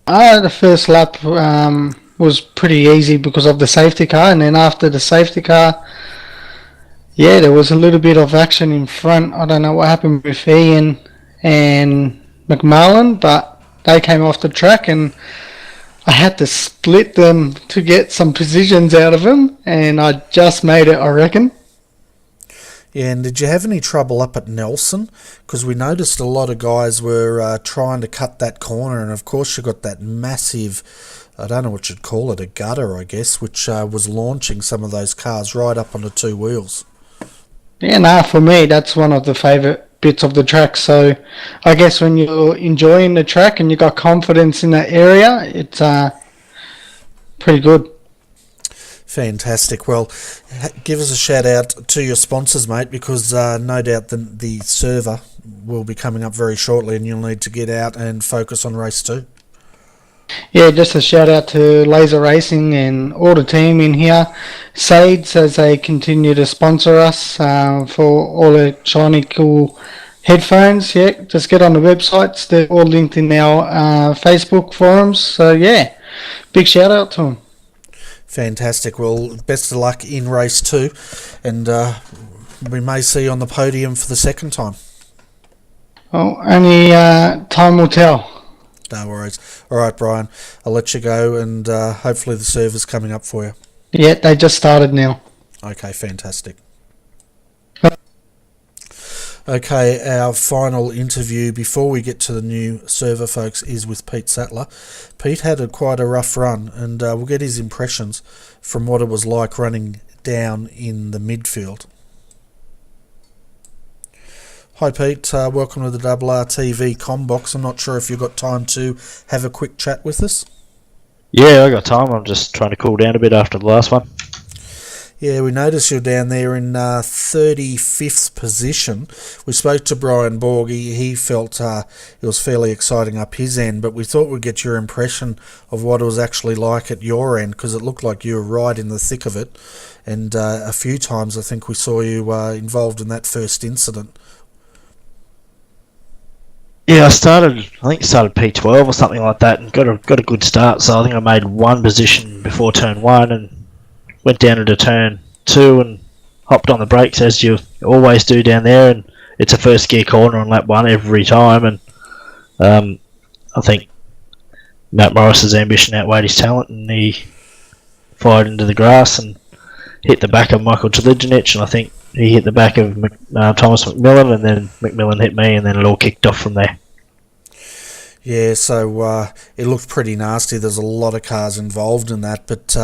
The first lap was pretty easy because of the safety car, and then after the safety car, yeah, there was a little bit of action in front. I don't know what happened with Ian and McMullen, but they came off the track, and I had to split them to get some positions out of them, and I just made it, I reckon. Yeah, and did you have any trouble up at Nelson? Because we noticed a lot of guys were trying to cut that corner, and of course you got that massive, I don't know what you'd call it, a gutter, I guess, which was launching some of those cars right up onto two wheels. Yeah, for me, that's one of the favourite bits of the track. So I guess when you're enjoying the track and you got confidence in that area, it's pretty good. Fantastic. Well, give us a shout out to your sponsors, mate, because no doubt the server will be coming up very shortly and you'll need to get out and focus on race 2. Yeah, just a shout out to Laser Racing and all the team in here. Sades, as they continue to sponsor us for all the shiny cool headphones. Yeah, just get on the websites. They're all linked in our Facebook forums. So yeah, big shout out to them. Fantastic. Well, best of luck in race 2, and we may see you on the podium for the second time. Well, only time will tell. No worries. All right, Brian, I'll let you go, and hopefully the server's coming up for you. Yeah, they just started now. Okay, fantastic. Okay, our final interview before we get to the new server, folks, is with Pete Sattler. Pete had quite a rough run, and we'll get his impressions from what it was like running down in the midfield. Hi Pete, welcome to the RRTV Combox. I'm not sure if you've got time to have a quick chat with us. Yeah, I got time. I'm just trying to cool down a bit after the last one. Yeah, we noticed you're down there in 35th position. We spoke to Brian Borg. He felt it was fairly exciting up his end, but we thought we'd get your impression of what it was actually like at your end, because it looked like you were right in the thick of it, and a few times I think we saw you involved in that first incident. Yeah, I think it started P12 or something like that, and got a good start. So I think I made one position before turn 1 and went down into turn 2 and hopped on the brakes as you always do down there. And it's a first gear corner on lap 1 every time. And I think Matt Morris's ambition outweighed his talent, and he fired into the grass and hit the back of Michael Telijanich, and I think he hit the back of Thomas McMillan, and then McMillan hit me, and then it all kicked off from there. Yeah, so it looked pretty nasty. There's a lot of cars involved in that, but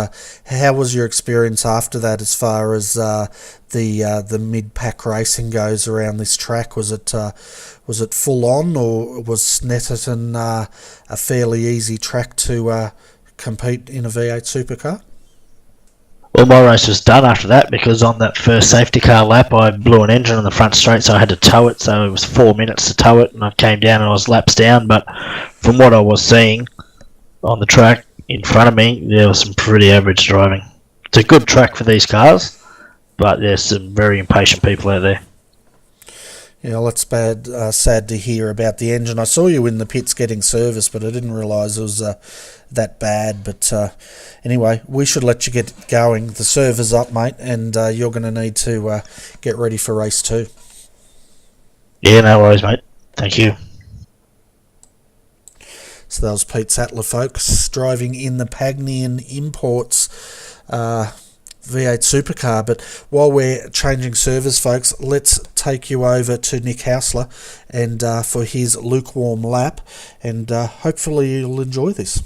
how was your experience after that as far as the mid-pack racing goes around this track? Was it full on, or was Snetterton a fairly easy track to compete in a V8 Supercar? Well, my race was done after that, because on that first safety car lap I blew an engine on the front straight, so I had to tow it. So it was 4 minutes to tow it, and I came down and I was laps down. But from what I was seeing on the track in front of me, there was some pretty average driving. It's a good track for these cars, but there's some very impatient people out there. Yeah, well, it's sad to hear about the engine. I saw you in the pits getting service, but I didn't realise it was that bad. But anyway, we should let you get going. The server's up, mate, and you're going to need to get ready for race 2. Yeah, no worries, mate. Thank you. So that was Pete Sattler, folks, driving in the Pagnian Imports V8 Supercar. But while we're changing servers, folks, let's take you over to Nick Hausler and for his lukewarm lap, and hopefully you'll enjoy this.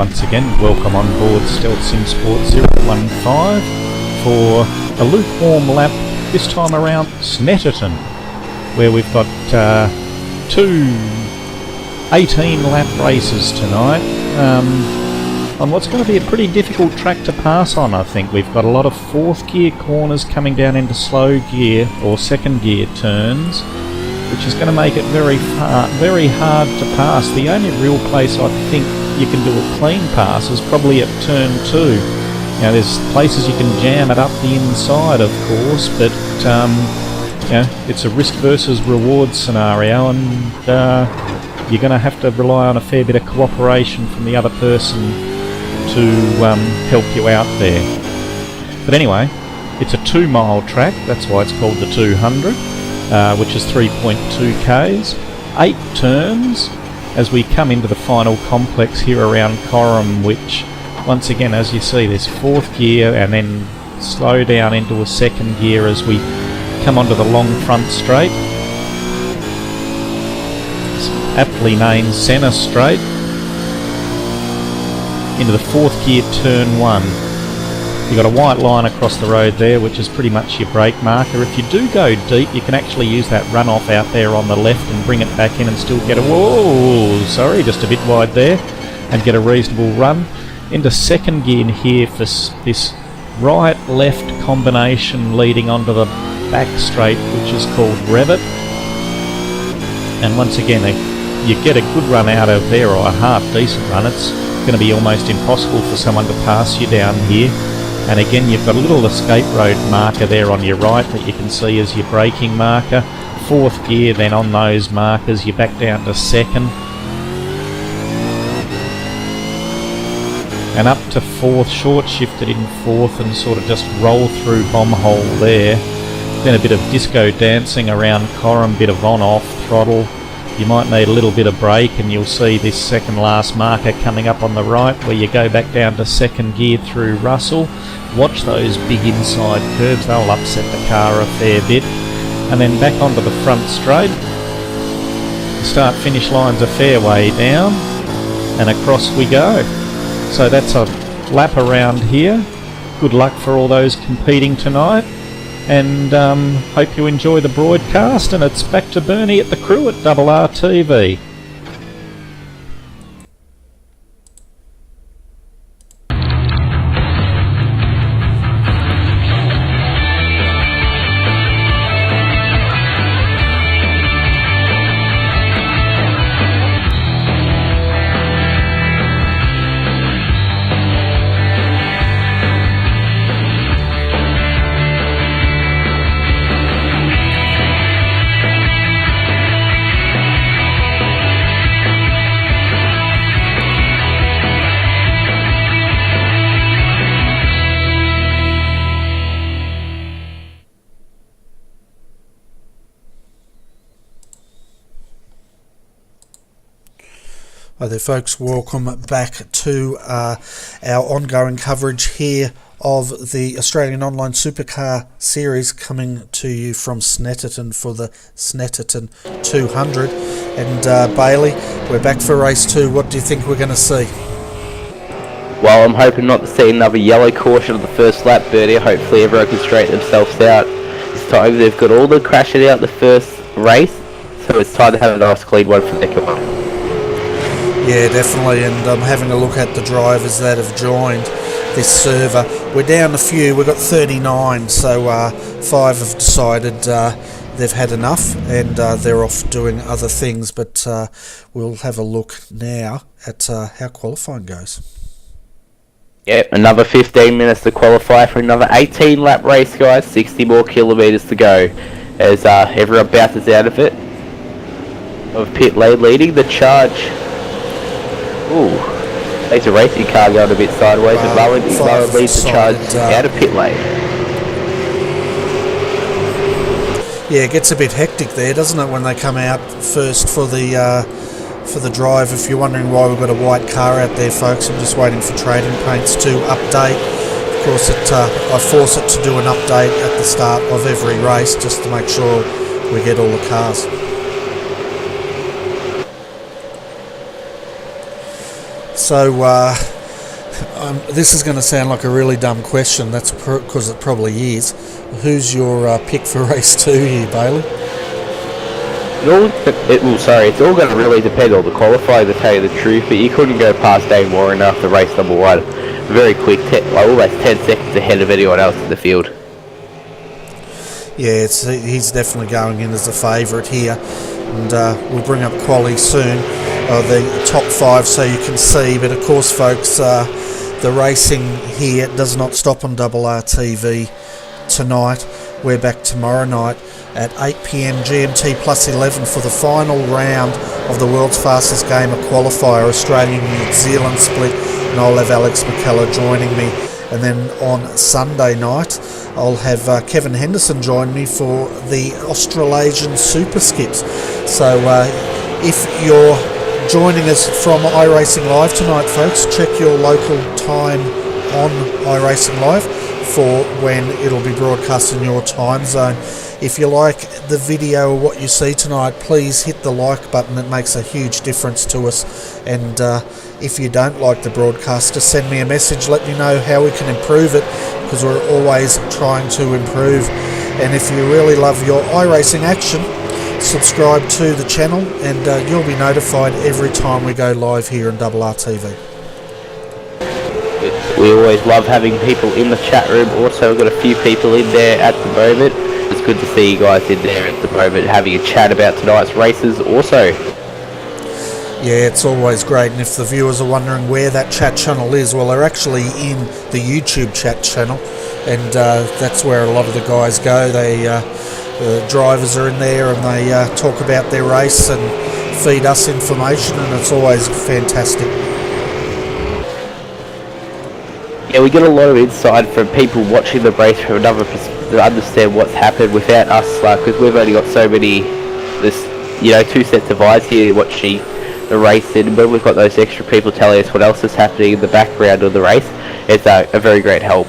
once again, welcome on board Stealth Sim Sport 015 for a lukewarm lap, this time around Snetterton, where we've got two 18-lap races tonight on what's going to be a pretty difficult track to pass on. I think we've got a lot of fourth gear corners coming down into slow gear or second gear turns, which is going to make it very hard to pass. The only real place I think you can do a clean pass is probably at turn 2. Now there's places you can jam it up the inside, of course, but it's a risk versus reward scenario, and you're going to have to rely on a fair bit of cooperation from the other person to help you out there. But anyway, it's a 2-mile track, that's why it's called the 200, which is 3.2 k's, 8 turns as we come into the final complex here around Coram, which once again, as you see, there's fourth gear and then slow down into a second gear as we come onto the long front straight. It's aptly named Centre Straight. Into the fourth gear, turn 1. You've got a white line across the road there, which is pretty much your brake marker. If you do go deep, you can actually use that runoff out there on the left and bring it back in and still get a... Whoa, sorry, just a bit wide there, and get a reasonable run. Into second gear here for this right-left combination leading onto the back straight, which is called Revit. And once again, you get a good run out of there, or a half-decent run. It's going to be almost impossible for someone to pass you down here. And again, you've got a little escape road marker there on your right that you can see as your braking marker. Fourth gear, then on those markers you're back down to second. And up to fourth, short shifted in fourth and sort of just roll through bomb hole there. Then a bit of disco dancing around Coram, bit of on-off throttle. You might need a little bit of brake, and you'll see this second last marker coming up on the right where you go back down to second gear through Russell. Watch those big inside curves, they'll upset the car a fair bit. And then back onto the front straight. The start finish line's a fair way down, and across we go. So that's a lap around here. Good luck for all those competing tonight, and hope you enjoy the broadcast. And it's back to Bernie at the crew at RRTV. Hi there folks, welcome back to our ongoing coverage here of the Australian Online Supercar Series, coming to you from Snetterton for the Snetterton 200. And Bailey, we're back for race 2. What do you think we're going to see? Well, I'm hoping not to see another yellow caution on the first lap, Bertie. Hopefully everyone can straighten themselves out. This time they've got all the crashes out the first race, so it's time to have a nice clean one for the second one. Yeah, definitely, and I'm having a look at the drivers that have joined this server. We're down a few, we've got 39, so 5 have decided they've had enough and they're off doing other things, but we'll have a look now at how qualifying goes. Yep, another 15 minutes to qualify for another 18 lap race, guys. 60 more kilometres to go as everyone bounces out of it. Of pit lane leading the charge. Ooh, there's a racing car going a bit sideways, and Mullen leads the charge out of pit lane. Yeah, it gets a bit hectic there, doesn't it, when they come out first for the drive. If you're wondering why we've got a white car out there, folks, I'm just waiting for Trading Paints to update. Of course, I force it to do an update at the start of every race just to make sure we get all the cars. So this is going to sound like a really dumb question. That's because it probably is. Who's your pick for race 2 here, Bailey? It's all going to really depend on the qualifier, to tell you the truth, but you couldn't go past Dane Warren after race number 1. Very quick, almost 10 seconds ahead of anyone else in the field. Yeah, he's definitely going in as a favourite here, and we'll bring up quali soon, the top 5, so you can see. But of course, folks, the racing here does not stop on RRTV tonight. We're back tomorrow night at 8 PM GMT plus 11 for the final round of the world's fastest game of qualifier, Australian-New Zealand split, and I'll have Alex McKellar joining me. And then on Sunday night, I'll have Kevin Henderson join me for the Australasian Super Skips. So if you're joining us from iRacing Live tonight, folks, check your local time on iRacing Live for when it'll be broadcast in your time zone. If you like the video or what you see tonight, please hit the like button. It makes a huge difference to us. And if you don't like the broadcast, just send me a message. Let me know how we can improve it, because we're always trying to improve. And if you really love your iRacing action, subscribe to the channel, and you'll be notified every time we go live here on RRTV. We always love having people in the chat room. Also, we've got a few people in there at the moment. It's good to see you guys in there at the moment having a chat about tonight's races also. Yeah, it's always great, and if the viewers are wondering where that chat channel is, well, they're actually in the YouTube chat channel, and that's where a lot of the guys go. The drivers are in there, and they talk about their race and feed us information, and it's always fantastic. Yeah, we get a lot of insight from people watching the race from another perspective to understand what's happened without us, because we've only got so many, two sets of eyes here watching the race, and when we've got those extra people telling us what else is happening in the background of the race, it's a very great help.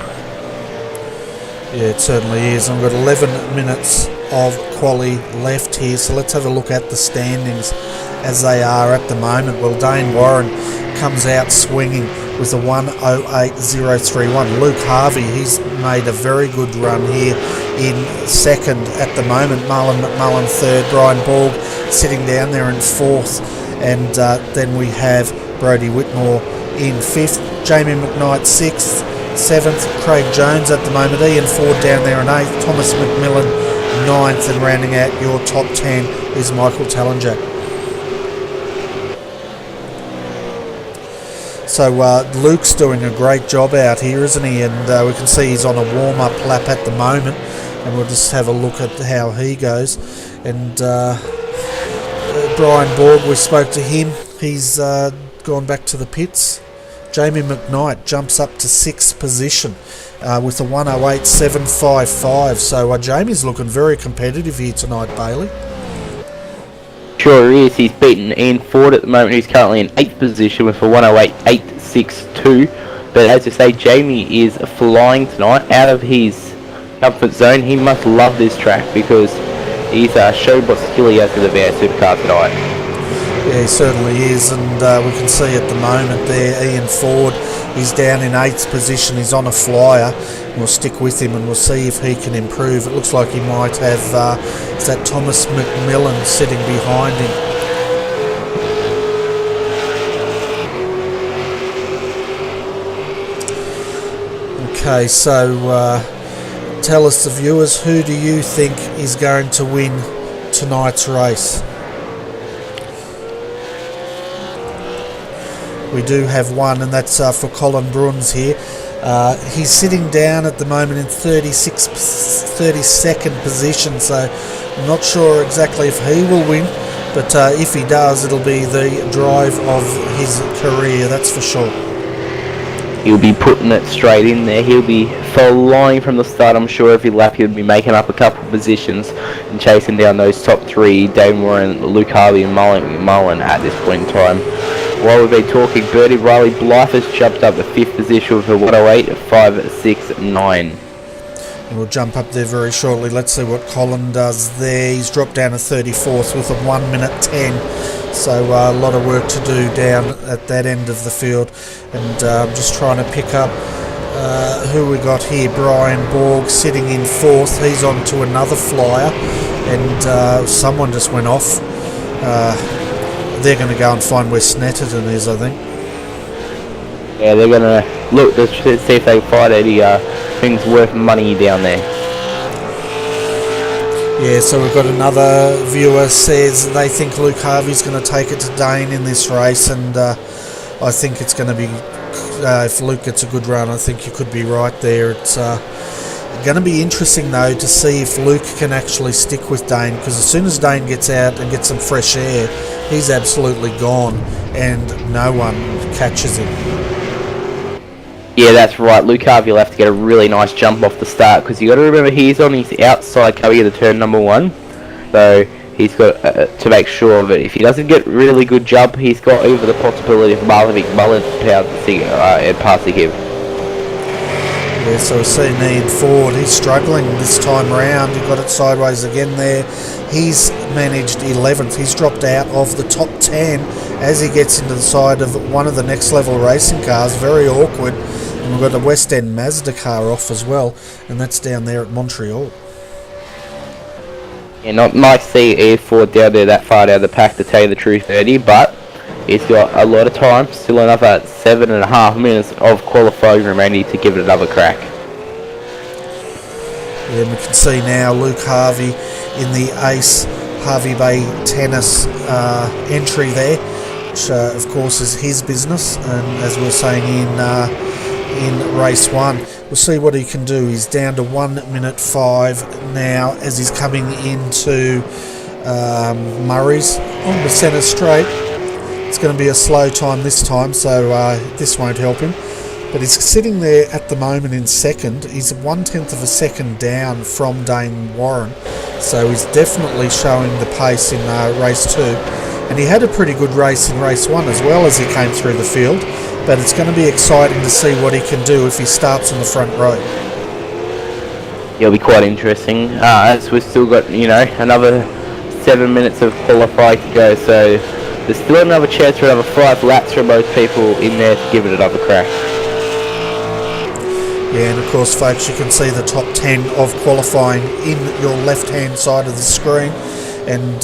Yeah, it certainly is. I've got 11 minutes of quali left here, so let's have a look at the standings as they are at the moment. Well, Dane Warren comes out swinging with a 1:08.031. Luke Harvey, he's made a very good run here in second at the moment. Marlon McMullen third, Brian Borg sitting down there in fourth, and then we have Brodie Whitmore in fifth, Jamie McKnight sixth, seventh, Craig Jones at the moment, Ian Ford down there in eighth, Thomas McMillan ninth, and rounding out your top 10 is Michael Tallenjack. So Luke's doing a great job out here, isn't he? And we can see he's on a warm-up lap at the moment, and we'll just have a look at how he goes. And Brian Borg, we spoke to him. He's gone back to the pits. Jamie McKnight jumps up to 6th position with a 1:08.755. So Jamie's looking very competitive here tonight, Bailey. Sure is. He's beaten Ian Ford at the moment, who's currently in 8th position with a 1:08.862. But as I say, Jamie is flying tonight out of his comfort zone. He must love this track, because he's showed what skill he has in the VA Supercar tonight. Yeah, he certainly is, and we can see at the moment there, Ian Ford, he's down in 8th position. He's on a flyer. We'll stick with him and we'll see if he can improve. It looks like he might have, is that Thomas McMillan sitting behind him. Okay, so tell us, the viewers, who do you think is going to win tonight's race? We do have one, and that's for Colin Bruns here. He's sitting down at the moment in 32nd position, so I'm not sure exactly if he will win, but if he does, it'll be the drive of his career, that's for sure. He'll be putting it straight in there. He'll be flying from the start. I'm sure every lap he'll be making up a couple of positions and chasing down those top 3, Dane Warren, Luke Harvey and Mullen at this point in time. While we've been talking, Bertie Riley Blythe has jumped up to 5th position with a 1:08.569. We'll jump up there very shortly. Let's see what Colin does there. He's dropped down to 34th with a 1 minute 10. So a lot of work to do down at that end of the field. And I'm just trying to pick up who we got here. Brian Borg sitting in 4th. He's on to another flyer. And someone just went off. They're going to go and find where Snetterton is, I think. Yeah, they're going to look to see if they can find any things worth money down there. Yeah, so we've got another viewer says they think Luke Harvey's going to take it to Dane in this race, and I think it's going to be, if Luke gets a good run, I think you could be right there. It's going to be interesting though to see if Luke can actually stick with Dane, because as soon as Dane gets out and gets some fresh air, he's absolutely gone and no one catches him. Yeah, that's right. Luke Harvey will have to get a really nice jump off the start, because you got to remember he's on his outside coming into turn number 1, so he's got to make sure of it. If he doesn't get really good jump, he's got even the possibility of Marlon passing him. Yeah, so we see Need Ford. He's struggling this time round. He got it sideways again there. He's managed 11th. He's dropped out of the top 10 as he gets into the side of one of the next level racing cars. Very awkward. And we've got a West End Mazda car off as well, and that's down there at Montreal. Yeah, not nice to see Air Ford down there that far down the pack, to tell you the truth, Eddie, but he's got a lot of time, still another 7.5 minutes of qualifying remaining to give it another crack. Yeah, and we can see now Luke Harvey in the Ace Harvey Bay Tennis entry there, which of course is his business, and as we were saying in race 1, we'll see what he can do. He's down to 1 minute 5 now as he's coming into Murray's on the centre straight. It's going to be a slow time this time, so this won't help him. But he's sitting there at the moment in 2nd. He's 1/10 of a second down from Dane Warren, so he's definitely showing the pace in race 2. And he had a pretty good race in race 1 as well as he came through the field. But it's going to be exciting to see what he can do if he starts on the front row. It'll be quite interesting, as we've still got, another 7 minutes of qualifying to go, so there's still another chance for another 5 laps for most people in there to give it another crack. Yeah, and of course, folks, you can see the top 10 of qualifying in your left-hand side of the screen, and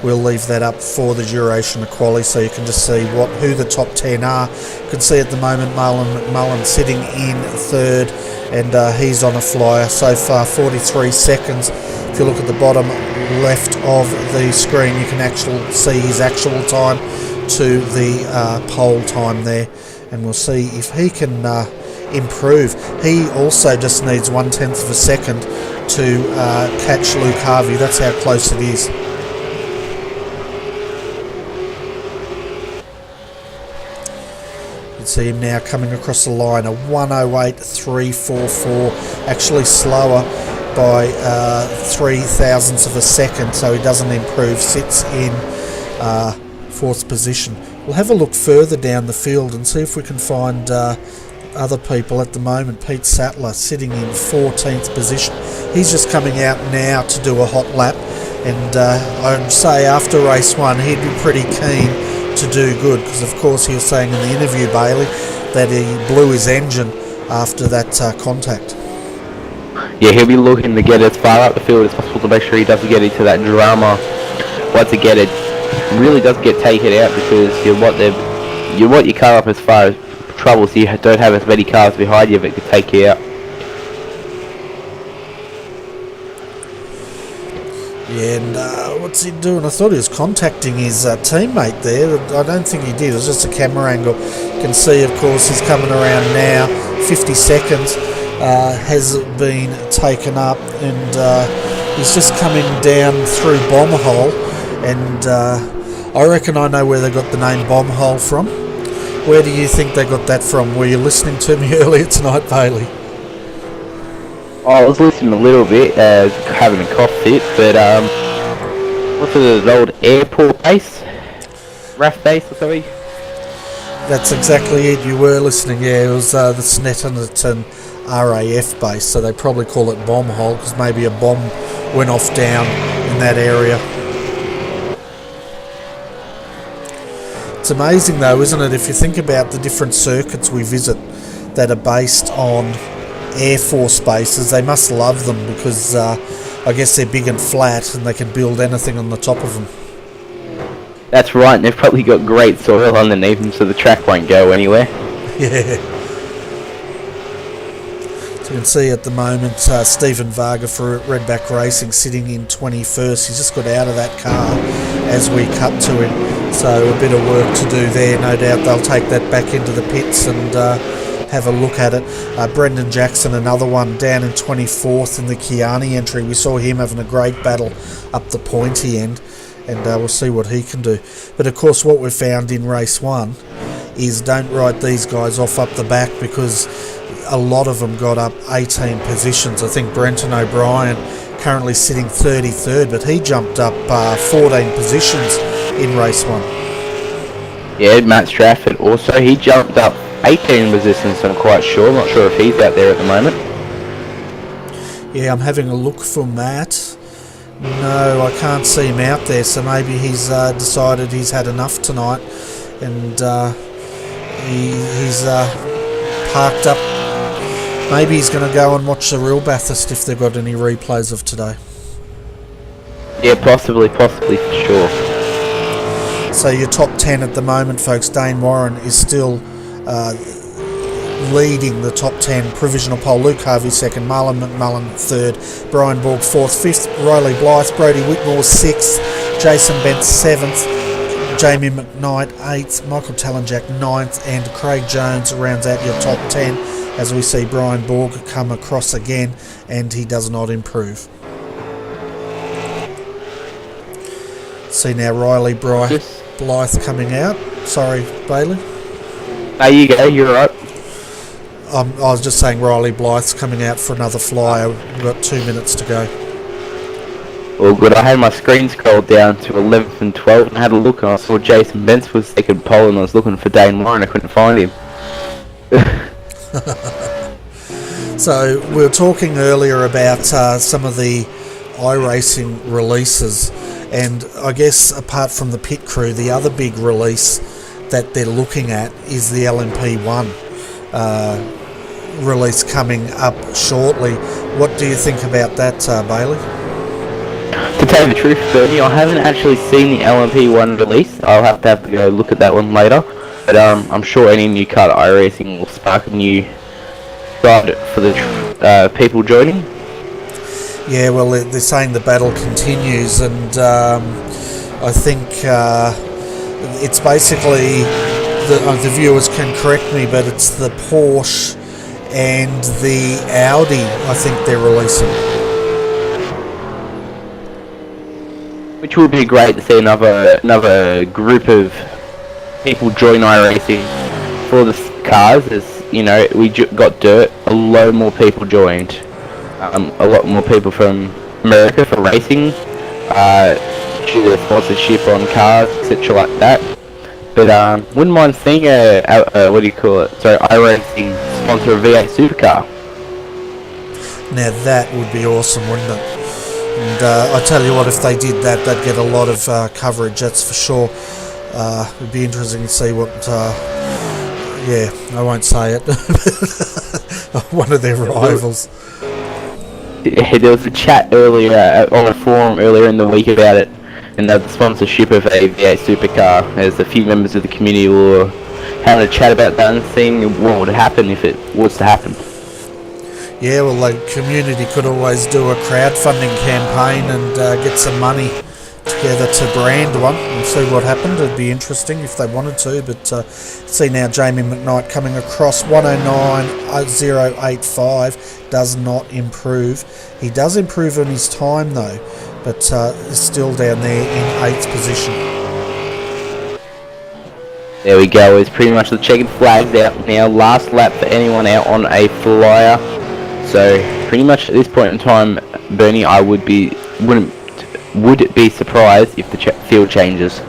we'll leave that up for the duration of quali, so you can just see who the top 10 are. You can see at the moment Marlon McMullen sitting in 3rd, and he's on a flyer so far, 43 seconds. If you look at the bottom left of the screen, you can actually see his actual time to the pole time there, and we'll see if he can improve. He also just needs 1/10 of a second to catch Luke Harvey. That's how close it is. You can see him now coming across the line, a 1:08.344, actually slower by 0.003 of a second, so he doesn't improve, sits in 4th position. We'll have a look further down the field and see if we can find other people. At the moment, Pete Sattler sitting in 14th position. He's just coming out now to do a hot lap, and I'd say after race 1 he'd be pretty keen to do good, because of course he was saying in the interview, Bailey, that he blew his engine after that contact. Yeah, he'll be looking to get as far up the field as possible to make sure he doesn't get into that drama. Once again, it really does get taken out, because you want your car up as far as trouble, so you don't have as many cars behind you that could take you out. Yeah, and what's he doing? I thought he was contacting his teammate there. I don't think he did. It was just a camera angle. You can see, of course, he's coming around now. 50 seconds has been taken up, and he's just coming down through Bomb Hole. And I reckon I know where they got the name Bomb Hole from. Where do you think they got that from? Were you listening to me earlier tonight, Bailey? I was listening a little bit, having a cough fit, but what's it, an old airport base? RAF base or something? That's exactly it, you were listening, yeah. It was the Snetterton RAF base, so they probably call it bomb hole because maybe a bomb went off down in that area. It's amazing though, isn't it, if you think about the different circuits we visit that are based on Air Force bases. They must love them because I guess they're big and flat and they can build anything on the top of them. That's right, and they've probably got great soil underneath them so the track won't go anywhere. Yeah. So you can see at the moment Stephen Varga for Redback Racing sitting in 21st. He's just got out of that car as we cut to him. So a bit of work to do there. No doubt they'll take that back into the pits and have a look at it. Brendan Jackson, another one, down in 24th in the Kiani entry. We saw him having a great battle up the pointy end, and we'll see what he can do. But of course what we've found in race 1 is don't write these guys off up the back, because a lot of them got up 18 positions. I think Brenton O'Brien currently sitting 33rd, but he jumped up 14 positions in race 1. Yeah, Matt Strafford also, he jumped up 18 positions, I'm quite sure. I'm not sure if he's out there at the moment. Yeah, I'm having a look for Matt. No, I can't see him out there, so maybe he's decided he's had enough tonight, and he's parked up. Maybe he's going to go and watch the real Bathurst if they've got any replays of today. Yeah, possibly for sure. So your top 10 at the moment, folks. Dane Warren is still leading the top 10 provisional poll. Luke Harvey second, Marlon McMullen third, Brian Borg fourth, fifth, Riley Blythe, Brody Whitmore sixth, Jason Bent seventh, Jamie McKnight eighth, Michael Tallenjack ninth, and Craig Jones rounds out your top 10 as we see Brian Borg come across again, and he does not improve. See now Riley Blythe coming out. Sorry, Bailey. There you go, you're right. I was just saying Riley Blythe's coming out for another flyer. We've got 2 minutes to go. Well, good. I had my screen scrolled down to 11th and 12th and had a look, and I saw Jason Bentz was second pole, and I was looking for Dane Warren. I couldn't find him. So we were talking earlier about some of the iRacing releases, and I guess apart from the pit crew, the other big release that they're looking at is the LMP1 release coming up shortly. What do you think about that, Bailey? To tell you the truth, Bernie, I haven't actually seen the LMP1 release. I'll have to go look at that one later. But I'm sure any new car to iRacing will spark a new ride for the people joining. Yeah, well, they're saying the battle continues, and I think it's basically, the viewers can correct me, but it's the Porsche and the Audi I think they're releasing. Which would be great to see another group of people join iRacing for the cars. As you know, we got dirt, a lot more people joined. A lot more people from America for racing, due to sponsorship on cars, etc. like that. But wouldn't mind seeing what do you call it? So iRacing sponsor a V8 Supercar. Now that would be awesome, wouldn't it? And I tell you what, if they did that, they'd get a lot of coverage. That's for sure. It'd be interesting to see what. Yeah, I won't say it. One of their rivals. Yeah, there was a chat earlier on a forum earlier in the week about it, and the sponsorship of a V8 Supercar. As a few members of the community were having a chat about that and seeing what would happen if it was to happen. Yeah, well, the community could always do a crowdfunding campaign and get some money together to brand one and see what happened. It'd be interesting if they wanted to, but see now Jamie McKnight coming across 109.085 does not improve. He does improve on his time though, but is still down there in 8th position. There we go, it's pretty much the checkered flags out now. Last lap for anyone out on a flyer. So pretty much at this point in time, Bernie, I would be surprised if the field changes.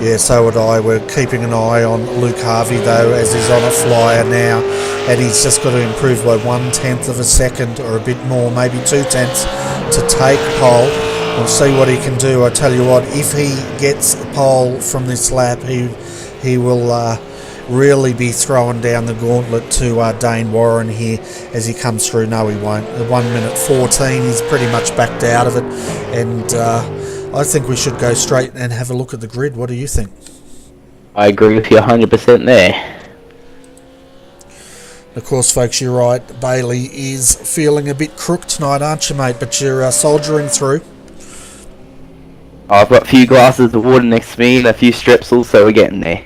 Yeah, so would I. We're keeping an eye on Luke Harvey though, as he's on a flyer now, and he's just got to improve by 1/10 of a second or a bit more, maybe 2/10 to take pole. We'll see what he can do. I tell you what, if he gets pole from this lap, he will really be throwing down the gauntlet to Dane Warren here as he comes through. No, he won't. At 1:14, he's pretty much backed out of it, and I think we should go straight and have a look at the grid. What do you think? I agree with you 100% there. Of course, folks, you're right. Bailey is feeling a bit crook tonight, aren't you, mate? But you're soldiering through. I've got a few glasses of water next to me and a few strepsils, so we're getting there.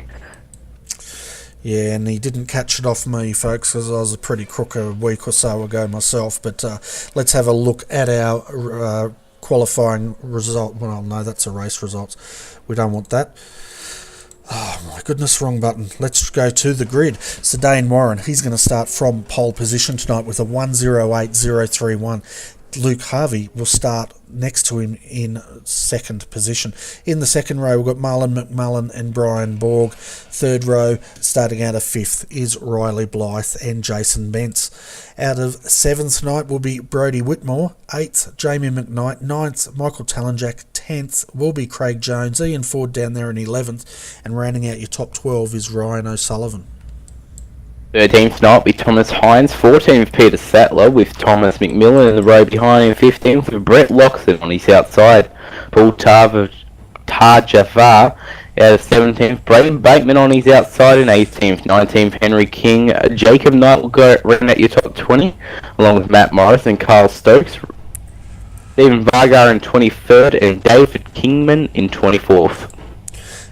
Yeah, and he didn't catch it off me, folks, because I was a pretty crook a week or so ago myself. But let's have a look at our qualifying result. Well, no, that's a race results. We don't want that. Oh my goodness, wrong button. Let's go to the grid. So Dane Warren, he's going to start from pole position tonight with a 1:08.031. Luke Harvey will start next to him in second position. In the second row, we've got Marlon McMullen and Brian Borg. Third row, starting out of fifth, is Riley Blythe and Jason Bentz. Out of seventh tonight will be Brodie Whitmore. Eighth, Jamie McKnight. Ninth, Michael Talenjak. 10th will be Craig Jones. Ian Ford down there in 11th. And rounding out your top 12 is Ryan O'Sullivan. 13th night with Thomas Hines, 14th Peter Sattler with Thomas McMillan in the row behind him, 15th with Brett Loxton on his outside, Paul Tarjavar out of 17th, Braden Bateman on his outside in 18th, 19th Henry King, Jacob Knight will go running at your top 20 along with Matt Morris and Carl Stokes, Stephen Vargar in 23rd and David Kingman in 24th.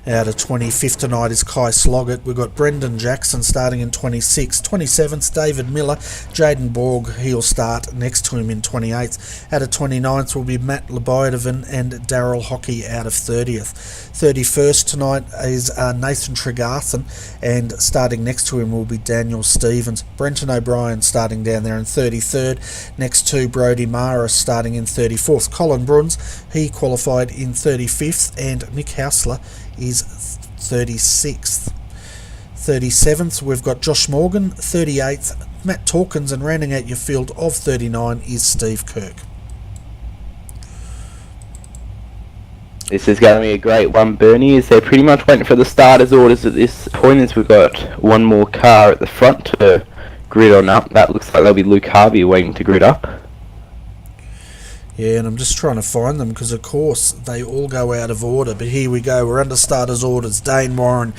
Out of 25th tonight is Kai Sloggett. We've got Brendan Jackson starting in 26th. 27th, David Miller. Jaden Borg, he'll start next to him in 28th. Out of 29th will be Matt Lebedoven and Daryl Hockey out of 30th. 31st tonight is Nathan Tregarthen, and starting next to him will be Daniel Stevens. Brenton O'Brien starting down there in 33rd. Next to Brodie Mara starting in 34th. Colin Bruns, he qualified in 35th, and Nick Hausler is 36th. 37th, we've got Josh Morgan. 38th, Matt Torkins, and rounding out your field of 39 is Steve Kirk. This is going to be a great one, Bernie, as they're pretty much waiting for the starters' orders at this point, as we've got one more car at the front to grid on up. That looks like that'll be Luke Harvey waiting to grid up. Yeah, and I'm just trying to find them because, of course, they all go out of order. But here we go. We're under starters' orders. Dane Warren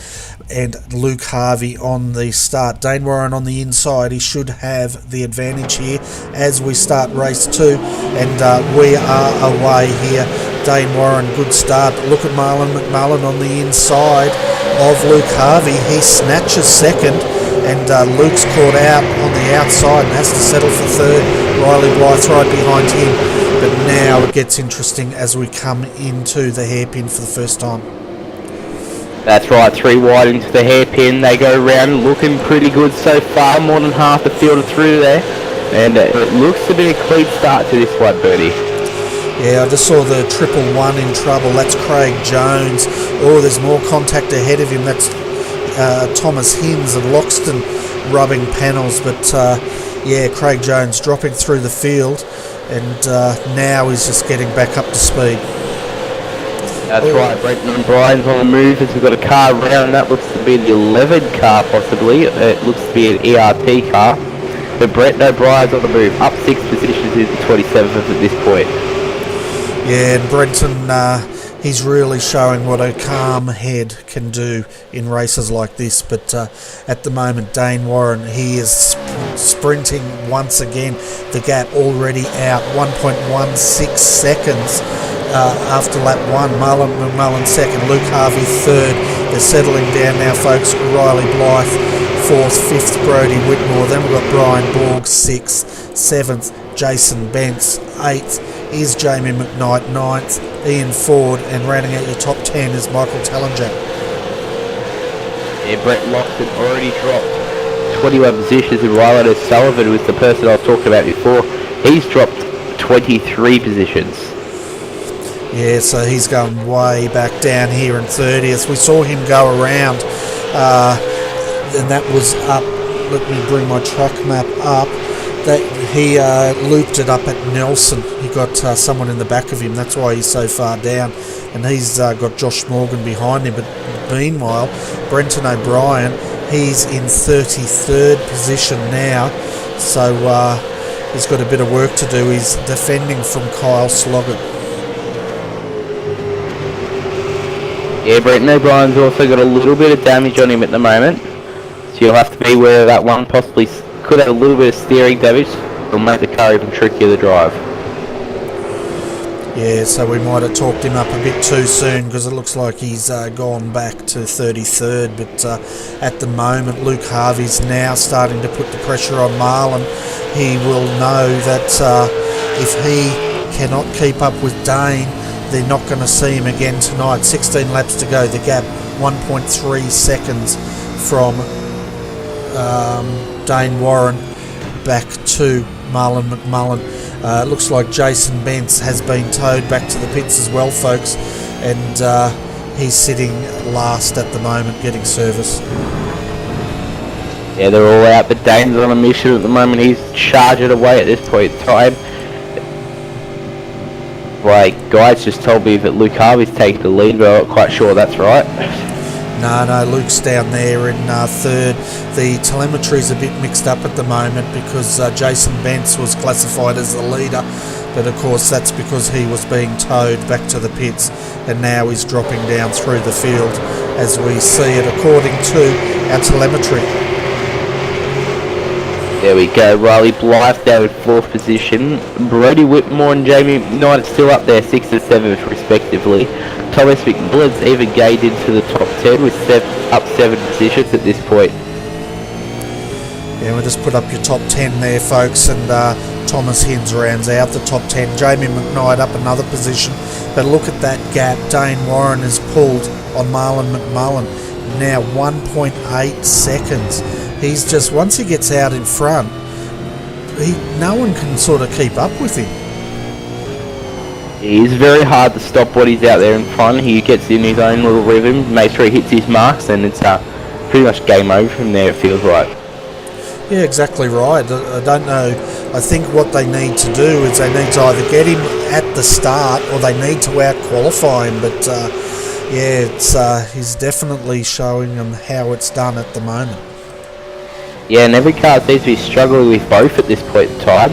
and Luke Harvey on the start. Dane Warren on the inside. He should have the advantage here as we start race 2. And we are away here. Dane Warren, good start. But look at Marlon McMullen on the inside of Luke Harvey. He snatches second. And Luke's caught out on the outside and has to settle for third. Riley Blythe right behind him. But now it gets interesting as we come into the hairpin for the first time. That's right, 3 wide into the hairpin. They go round looking pretty good so far. More than half the field are through there. And it looks to be a clean start to this one, Bertie. Yeah, I just saw the 111 in trouble. That's Craig Jones. Oh, there's more contact ahead of him. That's Thomas Hinds and Loxton rubbing panels. But yeah, Craig Jones dropping through the field. And now he's just getting back up to speed. That's right, Brenton O'Brien's on the move as we've got a car round. That looks to be the 11th car possibly. It looks to be an ERT car. But Brenton O'Brien's on the move. Up 6 positions is the 27th at this point. Yeah, and Brenton, he's really showing what a calm head can do in races like this. But at the moment, Dane Warren, he is sprinting once again. The gap already out, 1.16 seconds after lap 1. Marlon McMullen second, Luke Harvey third. They're settling down now, folks. Riley Blythe 4th, 5th Brodie Whitmore. Then we've got Brian Borg 6th, 7th Jason Bentz, 8th is Jamie McKnight, 9th Ian Ford, and rounding out your top 10 is Michael Talenjak. Yeah, Brett Loxton already dropped 21 positions, and Riley O'Sullivan was the person I was talking about before. He's dropped 23 positions. Yeah, so he's going way back down here in 30th. We saw him go around, and that was up. Let me bring my track map up. That he looped it up at Nelson. He got someone in the back of him. That's why he's so far down. And he's got Josh Morgan behind him. But meanwhile, Brenton O'Brien, he's in 33rd position now. So he's got a bit of work to do. He's defending from Kyle Sloggett. Yeah, Brenton O'Brien's also got a little bit of damage on him at the moment. So you'll have to be aware of that one. Possibly could have a little bit of steering damage. It'll make the car even trickier to drive. Yeah, so we might have talked him up a bit too soon because it looks like he's gone back to 33rd. But at the moment, Luke Harvey's now starting to put the pressure on Marlon. He will know that if he cannot keep up with Dane, they're not going to see him again tonight. 16 laps to go. The gap 1.3 seconds from Dane Warren back to Marlon McMullen. It looks like Jason Bentz has been towed back to the pits as well, folks, and he's sitting last at the moment getting service. Yeah, they're all out, but Dane's on a mission at the moment. He's charging away at this point in time. Like, guys just told me that Luke Harvey's taking the lead, but I'm not quite sure that's right. No, Luke's down there in third. The telemetry's a bit mixed up at the moment because Jason Bentz was classified as the leader, but of course that's because he was being towed back to the pits, and now he's dropping down through the field as we see it according to our telemetry. There we go, Riley Blythe down in 4th position. Brody Whitmore and Jamie Knight are still up there, 6th and 7th respectively. Thomas McMillan's even gained into the top 10 with up 7 positions at this point. Yeah, we'll just put up your top 10 there, folks, and Thomas Hinds rounds out the top 10. Jamie McKnight up another position, but look at that gap. Dane Warren is pulled on Marlon McMullen, now 1.8 seconds. He's just, once he gets out in front, no one can sort of keep up with him. It is very hard to stop what he's out there in front. He gets in his own little rhythm, makes sure he hits his marks, and it's pretty much game over from there, it feels like. Yeah, exactly right. I don't know. I think what they need to do is they need to either get him at the start or they need to out-qualify him. But, yeah, he's definitely showing them how it's done at the moment. Yeah, and every car seems to be struggling with both at this point in time.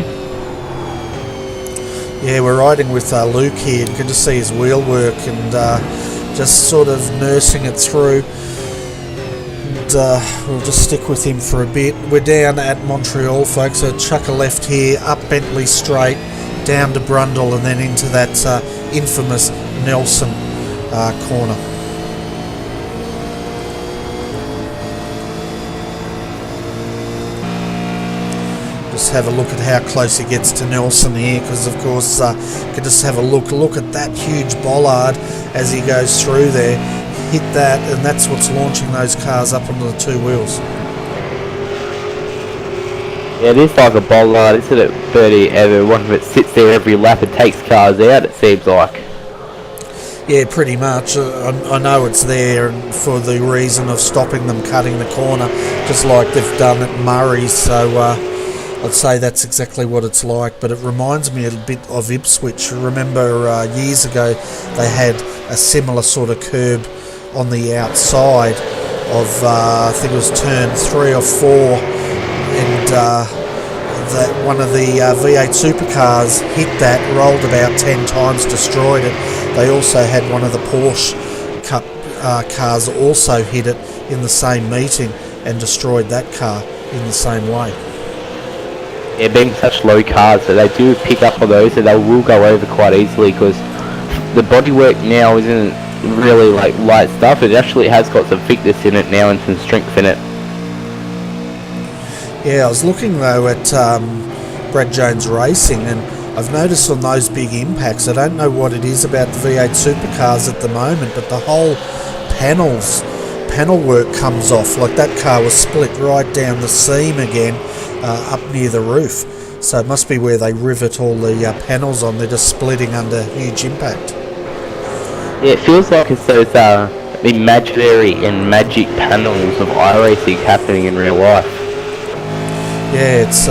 Yeah, we're riding with Luke here. You can just see his wheel work and just sort of nursing it through. And we'll just stick with him for a bit. We're down at Montreal, folks, so chuck a left here, up Bentley Straight, down to Brundle, and then into that infamous Nelson corner. Just have a look at how close he gets to Nelson here, because of course you can just have a look at that huge bollard as he goes through there, hit that, and that's what's launching those cars up onto the two wheels. Yeah, it is like a bollard, isn't it, Bertie? One of it sits there every lap and takes cars out, it seems like. Yeah, pretty much. I know it's there for the reason of stopping them cutting the corner, just like they've done at Murray, so I'd say that's exactly what it's like, but it reminds me a bit of Ipswich. Remember years ago they had a similar sort of curb on the outside of, I think it was turn 3 or 4, and that one of the V8 supercars hit that, rolled about 10 times, destroyed it. They also had one of the Porsche Cup cars also hit it in the same meeting and destroyed that car in the same way. Yeah, being such low cars, so they do pick up on those and they will go over quite easily, because the bodywork now isn't really like light stuff. It actually has got some thickness in it now and some strength in it. Yeah, I was looking though at Brad Jones Racing, and I've noticed on those big impacts, I don't know what it is about the V8 supercars at the moment, but the whole panel work comes off. Like that car was split right down the seam again, up near the roof. So it must be where they rivet all the panels on. They're just splitting under huge impact. Yeah, it feels like it's those imaginary and magic panels of iRacing happening in real life. Yeah, it's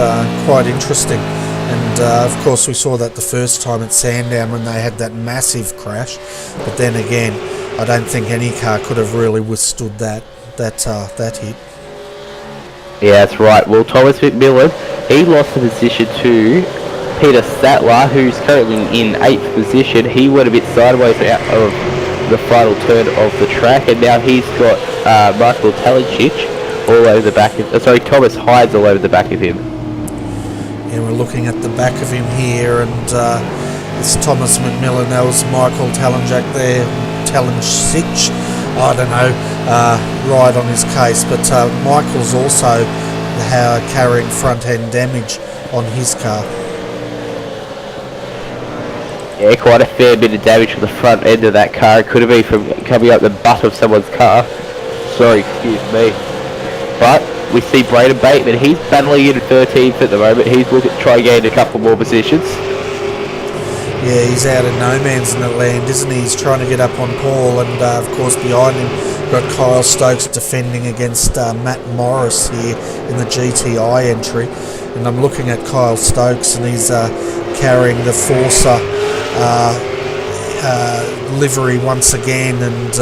quite interesting. And of course we saw that the first time at Sandown when they had that massive crash. But then again, I don't think any car could have really withstood that hit. Yeah, that's right. Well, Thomas McMillan, he lost the position to Peter Statler, who's currently in 8th position. He went a bit sideways out of the final turn of the track, and now he's got Michael Talicic all over the back of... Thomas Hyde's all over the back of him. Yeah, we're looking at the back of him here, and it's Thomas McMillan. That was Michael Talicic there. Talicic, I don't know, right on his case, but Michael's also carrying front end damage on his car. Yeah, quite a fair bit of damage from the front end of that car. It could have been from coming up the butt of someone's car. Sorry, excuse me. But we see Braden Bateman. He's battling in 13th at the moment. He's looking to try and gain a couple more positions. Yeah, he's out in no man's land, isn't he? He's trying to get up on Paul, and of course behind him we've got Kyle Stokes defending against Matt Morris here in the GTI entry. And I'm looking at Kyle Stokes, and he's carrying the Forza livery once again, and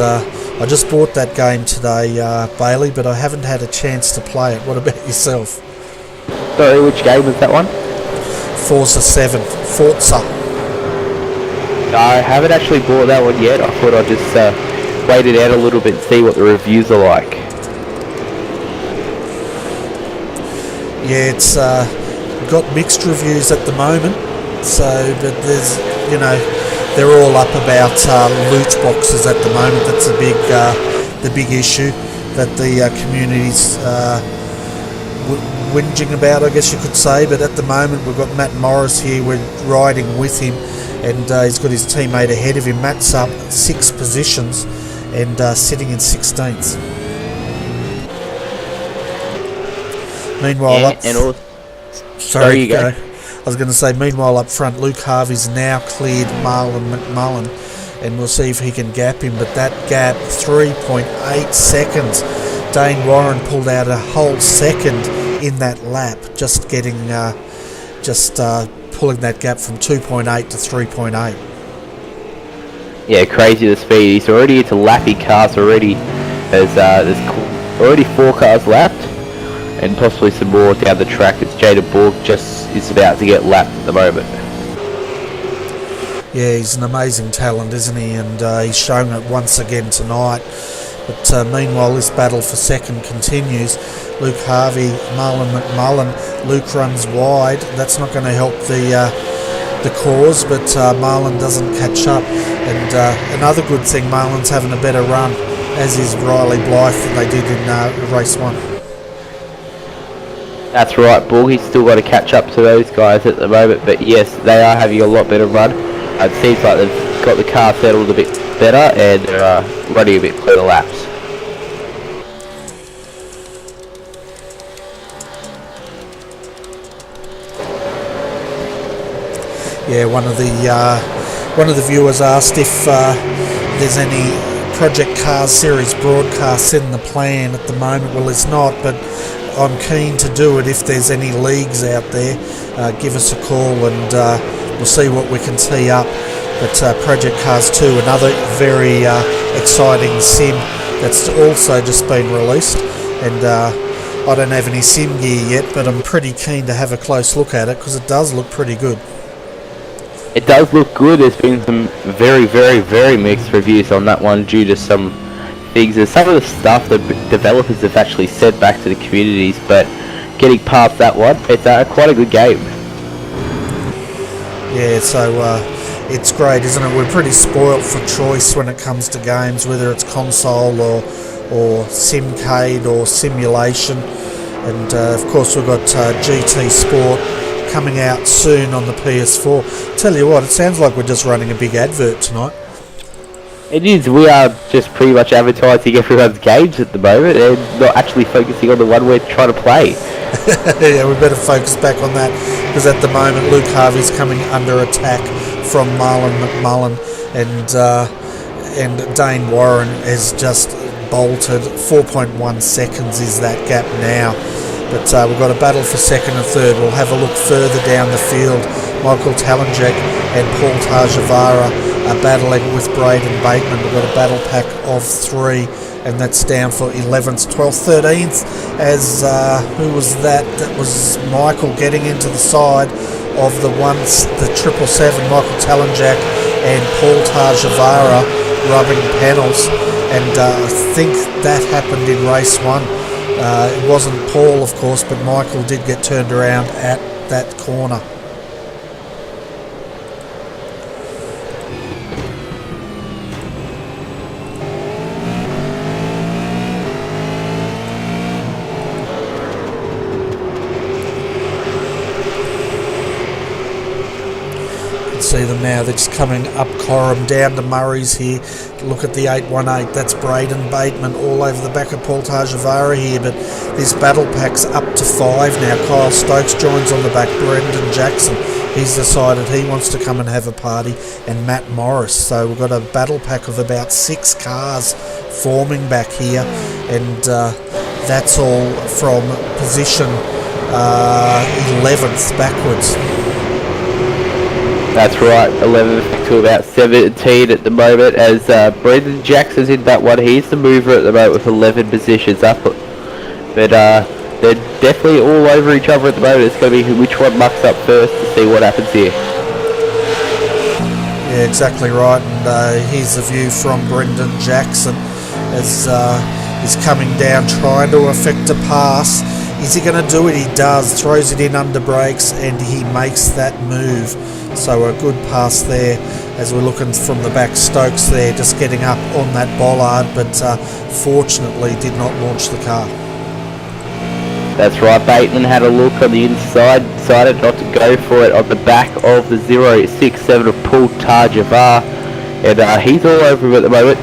I just bought that game today, Bailey, but I haven't had a chance to play it. What about yourself? Sorry, which game was that one? Forza. I haven't actually bought that one yet. I thought I'd just wait it out a little bit and see what the reviews are like. Yeah, it's got mixed reviews at the moment. So, but there's, they're all up about loot boxes at the moment. That's the big issue that the community's whinging about, I guess you could say. But at the moment, we've got Matt Morris here. We're riding with him, and he's got his teammate ahead of him. Matt's up 6 positions and sitting in 16th. Meanwhile, sorry, you go. I was going to say, meanwhile up front, Luke Harvey's now cleared Marlon McMullen, and we'll see if he can gap him. But that gap, 3.8 seconds. Dane Warren pulled out a whole second in that lap, just getting, pulling that gap from 2.8 to 3.8. Yeah, crazy the speed. He's already into lappy cars already. There's already 4 cars lapped, and possibly some more down the track. It's Jada Borg just is about to get lapped at the moment. Yeah, he's an amazing talent, isn't he? And he's shown it once again tonight. But meanwhile, this battle for second continues. Luke Harvey, Marlon McMullen. Luke runs wide. That's not going to help the cause, but Marlon doesn't catch up. And another good thing, Marlon's having a better run, as is Riley Blythe than they did in race 1. That's right, Bull. He's still got to catch up to those guys at the moment, but yes, they are having a lot better run. It seems like they've got the car settled a bit better and they're running a bit cleaner laps. Yeah, one of the viewers asked if there's any Project Cars Series broadcasts in the plan at the moment. Well, there's not, but I'm keen to do it. If there's any leagues out there, give us a call and we'll see what we can tee up. But Project Cars 2, another very exciting sim that's also just been released, and I don't have any sim gear yet, but I'm pretty keen to have a close look at it because it does look pretty good. It does look good. There's been some very, very, very mixed reviews on that one due to some things. There's some of the stuff that developers have actually sent back to the communities, but getting past that one, it's quite a good game. Yeah, so it's great, isn't it? We're pretty spoilt for choice when it comes to games, whether it's console or Simcade or simulation. And of course we've got GT Sport coming out soon on the PS4. Tell you what, it sounds like we're just running a big advert tonight. It is. We are just pretty much advertising everyone's games at the moment and not actually focusing on the one we're trying to play. Yeah, we better focus back on that, because at the moment Luke Harvey's coming under attack from Marlon McMullen, and and Dane Warren has just bolted. 4.1 seconds is that gap now. But we've got a battle for second and third. We'll have a look further down the field. Michael Talenjek and Paul Tajavara are battling with Braden Bateman. We've got a battle pack of 3, and that's down for 11th, 12th, 13th. As who was that? That was Michael getting into the side of the 777, Michael Talenjak and Paul Tajavara rubbing panels. And I think that happened in race 1. It wasn't Paul, of course, but Michael did get turned around at that corner. See them now, they're just coming up Coram down to Murray's here. Look at the 818, that's Braden Bateman all over the back of Paul Tajavara here, but this battle pack's up to 5 now. Kyle Stokes joins on the back, Brendan Jackson, he's decided he wants to come and have a party, and Matt Morris. So we've got a battle pack of about 6 cars forming back here, and that's all from position 11th backwards. That's right, 11th to about 17 at the moment, as Brendan Jackson's in that one. He's the mover at the moment with 11 positions up. But they're definitely all over each other at the moment. It's going to be which one mucks up first to see what happens here. Yeah, exactly right. And here's the view from Brendan Jackson as he's coming down, trying to effect a pass. Is he going to do it? He does. Throws it in under brakes, and he makes that move. So a good pass there as we're looking from the back. Stokes there just getting up on that bollard, but fortunately did not launch the car. That's right, Bateman had a look on the inside, decided not to go for it on the back of the 067 of Paul Tajavar, and he's all over him at the moment.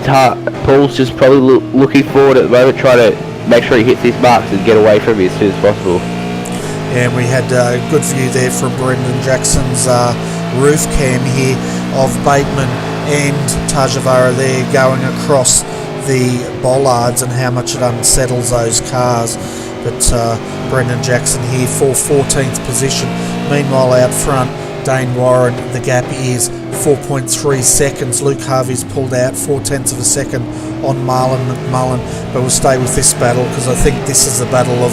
Paul's just probably looking forward at the moment, trying to make sure he hits his marks and get away from him as soon as possible. Yeah, and we had a good view there from Brendan Jackson's roof cam here of Bateman and Tajavara there going across the bollards and how much it unsettles those cars. But Brendan Jackson here for 14th position. Meanwhile out front, Dane Warren, the gap is 4.3 seconds. Luke Harvey's pulled out 0.4 of a second on Marlon McMullen, but we'll stay with this battle because I think this is the battle of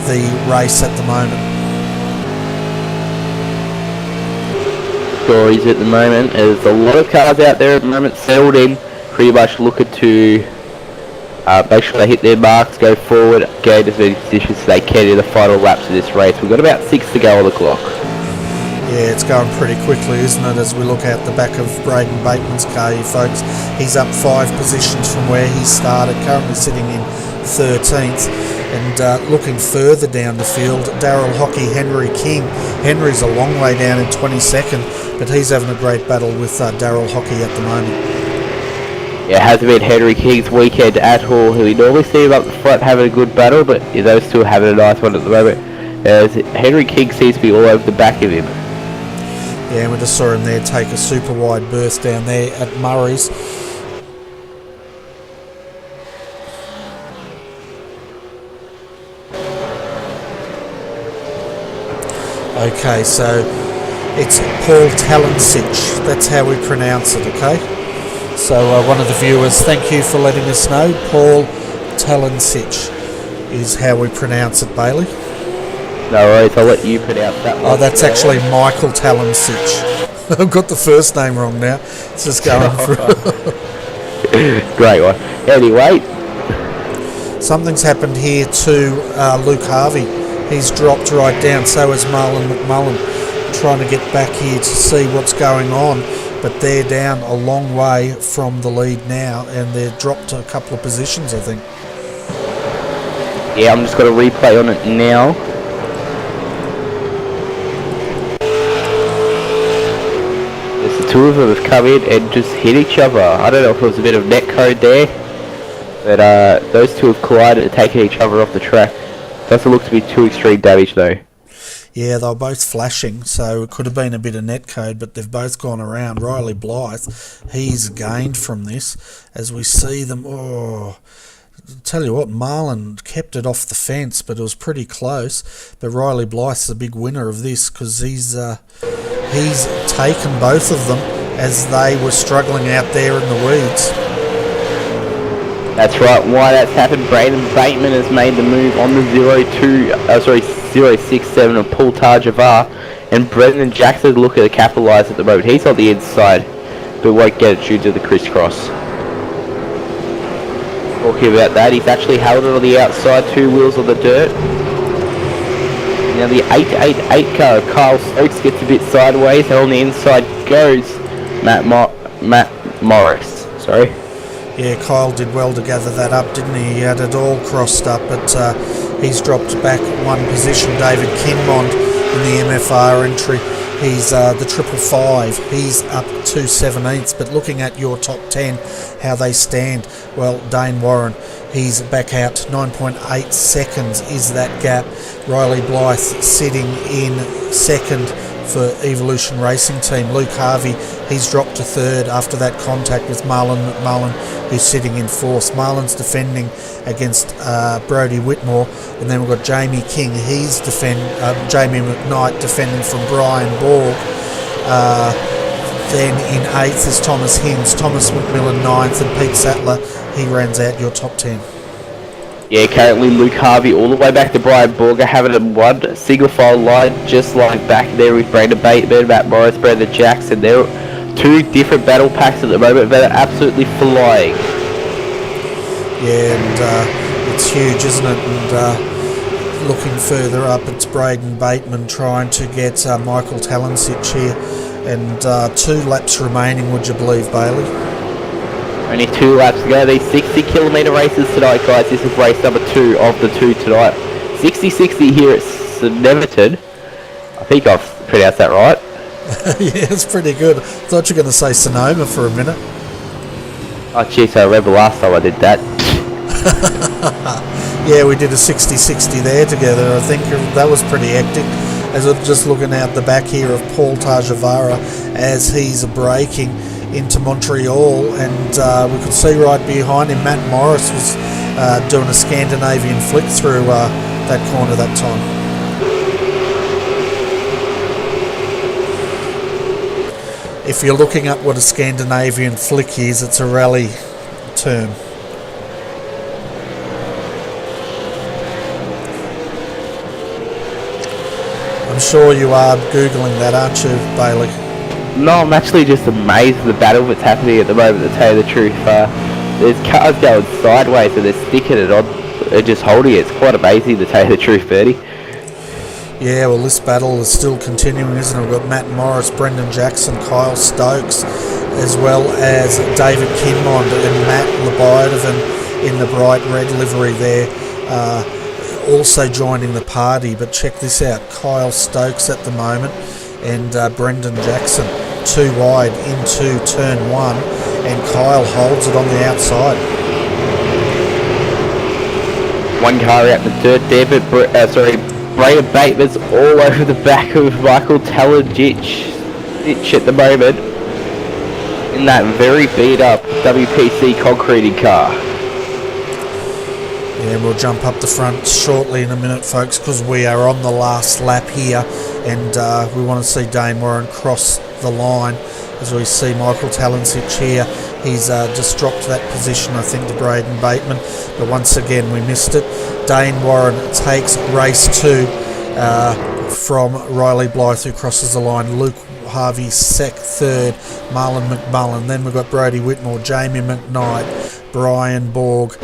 the race at the moment. Stories at the moment. There's a lot of cars out there at the moment settled in, pretty much looking to make sure they hit their marks, go forward, gain as many positions as they can in the final laps of this race. We've got about 6 to go on the clock. Yeah, it's going pretty quickly, isn't it, as we look out the back of Braden Bateman's car here, folks. He's up 5 positions from where he started, currently sitting in 13th. And looking further down the field, Darryl Hockey, Henry King. Henry's a long way down in 22nd, but he's having a great battle with Darryl Hockey at the moment. Yeah, it hasn't been Henry King's weekend at all. We normally see him up the front having a good battle, but those two are having a nice one at the moment. Henry King seems to be all over the back of him. Yeah, and we just saw him there take a super wide berth down there at Murray's. Okay, so it's Paul Talansich. That's how we pronounce it, okay? So one of the viewers, thank you for letting us know. Paul Talansich is how we pronounce it, Bailey. No worries, I'll let you pronounce that one. Oh, that's actually Michael Talansich. I've got the first name wrong now. It's just going through. Great one. Anyway, something's happened here to Luke Harvey. He's dropped right down. So has Marlon McMullen. Trying to get back here to see what's going on, but they're down a long way from the lead now, and they're dropped a couple of positions, I think. Yeah, I'm just going to replay on it now. There's the two of them have come in and just hit each other. I don't know if it was a bit of net code there, but those two have collided and taken each other off the track. Doesn't look to be too extreme damage though. Yeah, they were both flashing, so it could have been a bit of netcode, but they've both gone around. Riley Blythe, he's gained from this as we see them. Oh, tell you what, Marlon kept it off the fence, but it was pretty close. But Riley Blythe's the big winner of this because he's taken both of them as they were struggling out there in the weeds. That's right, why that's happened, Braden Bateman has made the move on the 067 of Paul Tarjavar, and Brendan Jackson looking to capitalise at the moment. He's on the inside, but won't get it due to the crisscross. Talking about that, he's actually held it on the outside, 2 wheels on the dirt. Now the 888 car of Kyle Stokes gets a bit sideways, and on the inside goes Matt Morris. Sorry. Yeah, Kyle did well to gather that up, didn't he? He had it all crossed up, but he's dropped back one position. David Kinmond in the MFR entry. He's the 555. He's up 2/17. But looking at your top 10, how they stand, well, Dane Warren, he's back out. 9.8 seconds is that gap. Riley Blythe sitting in second for Evolution Racing Team. Luke Harvey, he's dropped to third after that contact with Marlon McMullen, who's sitting in fourth. Marlon's defending against Brodie Whitmore, and then we've got Jamie King. He's Jamie McKnight defending from Brian Borg. Then in eighth is Thomas Hinds, Thomas McMillan ninth, and Pete Sattler. He rounds out your top 10. Yeah, currently Luke Harvey all the way back to Brian Borger, having a one single file line just like back there with Brandon Bateman, Matt Morris, Brandon Jackson. They're 2 different battle packs at the moment, but they're absolutely flying. Yeah, and it's huge, isn't it? And looking further up, it's Braden Bateman trying to get Michael Talansich here. And 2 laps remaining, would you believe, Bailey? Only 2 laps to go. These 60-kilometre races tonight, guys. This is race number 2 of the 2 tonight. 60-60 here at Snetterton. I think I've pronounced that right. Yeah, it's pretty good. Thought you were going to say Sonoma for a minute. Oh, jeez, I remember last time I did that. Yeah, we did a 60-60 there together. I think that was pretty hectic. As I'm just looking out the back here of Paul Tarjavara as he's braking into Montreal, and we could see right behind him Matt Morris was doing a Scandinavian flick through that corner that time. If you're looking up what a Scandinavian flick is, it's a rally term. I'm sure you are Googling that, aren't you, Bailey? No, I'm actually just amazed at the battle that's happening at the moment, to tell you the truth. There's cars going sideways and they're sticking it on, they're just holding it. It's quite amazing, to tell you the truth, Bertie. Yeah, well, this battle is still continuing, isn't it? We've got Matt Morris, Brendan Jackson, Kyle Stokes, as well as David Kinmond and Matt Lebidovan in the bright red livery there, also joining the party. But check this out, Kyle Stokes at the moment and Brendan Jackson 2 wide into turn 1, and Kyle holds it on the outside. One car out the dirt there, but Braden Bateman's all over the back of Michael Talajic at the moment in that very beat up WPC concreting car. Yeah, we'll jump up the front shortly in a minute, folks, because we are on the last lap here, and we want to see Dane Warren cross the line as we see Michael Talansich here. He's just dropped that position, I think, to Braden Bateman, but once again we missed it. Dane Warren takes race 2 from Riley Blythe, who crosses the line. Luke Harvey third, Marlon McMullen. Then we've got Brodie Whitmore, Jamie McKnight, Brian Borg,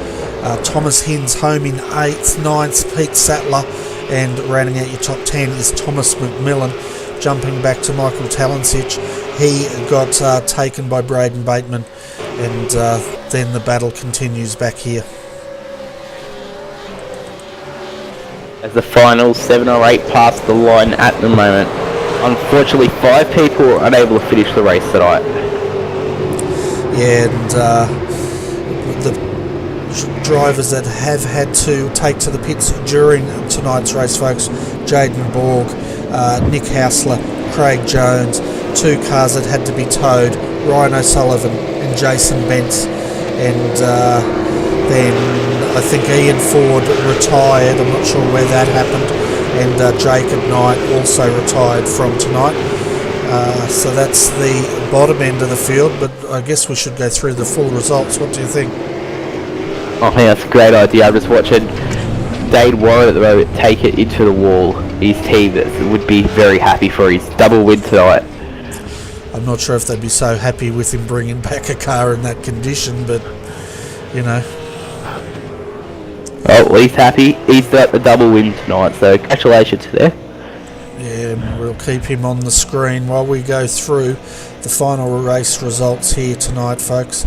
Thomas Hinds home in 8th, 9th, Pete Sattler, and rounding out your top 10 is Thomas McMillan. Jumping back to Michael Talansich, he got taken by Braden Bateman, and then the battle continues back here. As the final 7 or 8 pass the line at the moment. Unfortunately, 5 people are unable to finish the race tonight. Yeah, and the drivers that have had to take to the pits during tonight's race, folks, Jaden Borg, Nick Hausler, Craig Jones, 2 cars that had to be towed, Ryan O'Sullivan and Jason Bentz, and then I think Ian Ford retired, I'm not sure where that happened, and Jacob Knight also retired from tonight. So that's the bottom end of the field, but I guess we should go through the full results. What do you think? I think that's a great idea. I'm just watching Dane Warren at the moment take it into the wall. His team would be very happy for his double win tonight. I'm not sure if they'd be so happy with him bringing back a car in that condition, but, you know. Well, he's happy. He's got the double win tonight, so congratulations to them. Yeah, and we'll keep him on the screen while we go through the final race results here tonight, folks.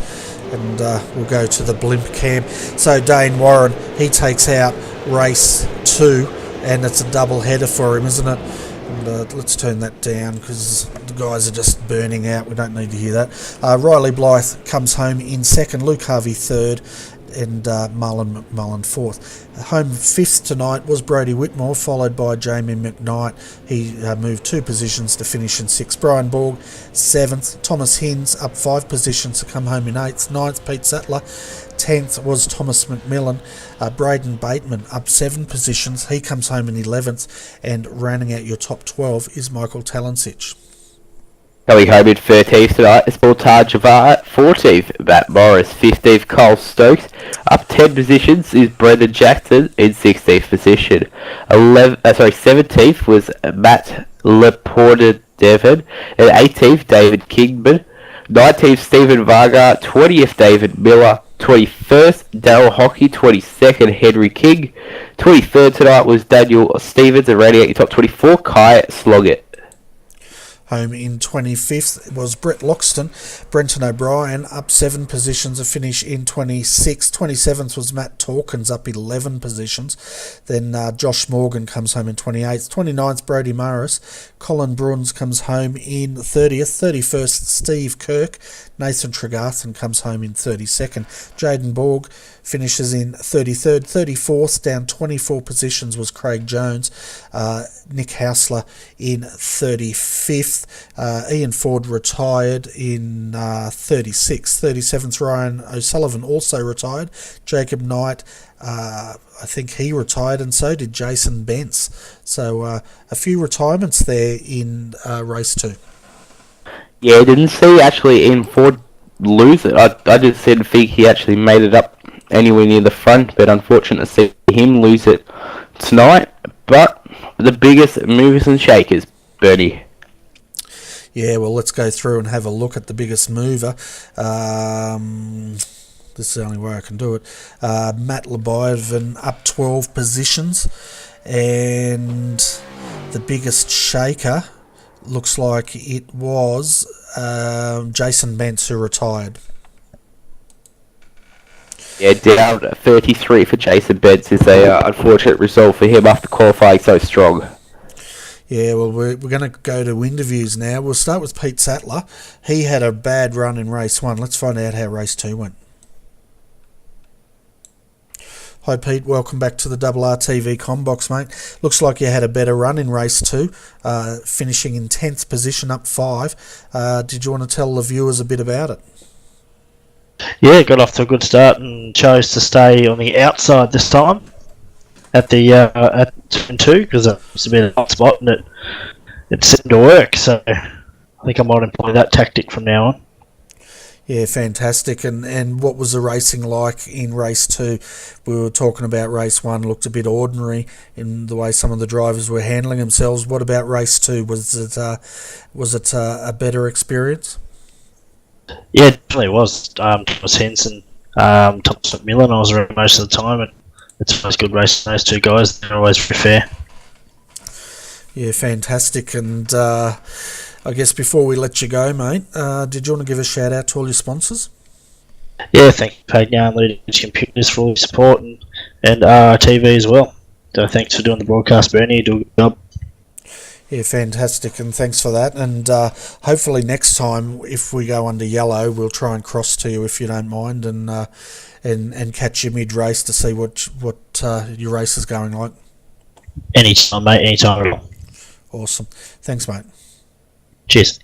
And we'll go to the blimp cam. So Dane Warren, he takes out race 2, and it's a double header for him, isn't it? And let's turn that down because the guys are just burning out. We don't need to hear that. Riley Blythe comes home in 2nd, Luke Harvey 3rd, and Marlon McMullen 4th. Home 5th tonight was Brody Whitmore, followed by Jamie McKnight. He moved 2 positions to finish in 6th. Brian Borg 7th. Thomas Hinds up 5 positions to come home in 8th. 9th, Pete Sattler. 10th was Thomas McMillan. Braden Bateman up 7 positions. He comes home in 11th. And rounding out your top 12 is Michael Talansich. Going home in 13th tonight is Mortar Javara, 14th, Matt Morris, 15th, Cole Stokes. Up 10 positions is Brendan Jackson in 16th position. 17th was Matt Laporta Devon, and 18th, David Kingman. 19th, Stephen Varga, 20th, David Miller. 21st, Daryl Hockey. 22nd, Henry King. 23rd tonight was Daniel Stevens, and rounding out your top 24, Kai Sloggett. Home in 25th was Brett Loxton. Brenton O'Brien up 7 positions, a finish in 26th. 27th was Matt Torkins up 11 positions. Then Josh Morgan comes home in 28th. 29th, Brody Morris. Colin Bruns comes home in 30th. 31st, Steve Kirk. Nathan Tregarthen comes home in 32nd. Jaden Borg finishes in 33rd. 34th, down 24 positions, was Craig Jones. Nick Hausler in 35th. Ian Ford retired in 36th. 37th, Ryan O'Sullivan also retired. Jacob Knight, I think he retired, and so did Jason Bentz. So a few retirements there in race 2. Yeah, I didn't see actually Ian Ford lose it. I just didn't think he actually made it up anywhere near the front, but unfortunate to see him lose it tonight. But the biggest movers and shakers, Bernie. Yeah, well, let's go through and have a look at the biggest mover. This is the only way I can do it. Matt Lebeiden up 12 positions, and the biggest shaker looks like it was Jason Bentz, who retired. Yeah, down 33 for Jason Bentz is a unfortunate result for him after qualifying so strong. Yeah, well, we're going to go to interviews now. We'll start with Pete Sattler. He had a bad run in race 1. Let's find out how race 2 went. Hi Pete, welcome back to the RRTV Combox, mate. Looks like you had a better run in race 2, finishing in 10th position, up 5. Did you want to tell the viewers a bit about it? Yeah, got off to a good start and chose to stay on the outside this time at the at turn 2 because it was a bit of a hot spot and it seemed to work. So I think I might employ that tactic from now on. Yeah, fantastic. And what was the racing like in race 2? We were talking about race 1 looked a bit ordinary in the way some of the drivers were handling themselves. What about race 2? Was it a better experience? Yeah, it definitely was. Thomas Henson, Thomas McMillan, I was around most of the time, and it's always good racing those two guys. They're always very fair. Yeah, fantastic. And I guess before we let you go, mate, did you want to give a shout out to all your sponsors? Yeah, thank you, Pagnan, Leading Edge Computers, for all your support, and RRTV as well. So thanks for doing the broadcast, Bernie. You do a good job. Yeah, fantastic, and thanks for that. And hopefully next time, if we go under yellow, we'll try and cross to you if you don't mind, and catch you mid race to see what your race is going like. Anytime, mate. Anytime at all. Awesome. Thanks, mate. Cheers.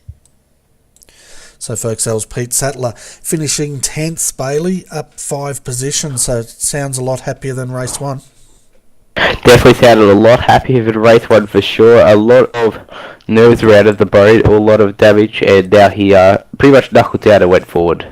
So, folks, that was Pete Sattler finishing 10th, Bailey, up 5 positions. So, it sounds a lot happier than race 1. Definitely sounded a lot happier than race 1 for sure. A lot of nerves were out of the boat, a lot of damage, and now he pretty much knuckled down and went forward.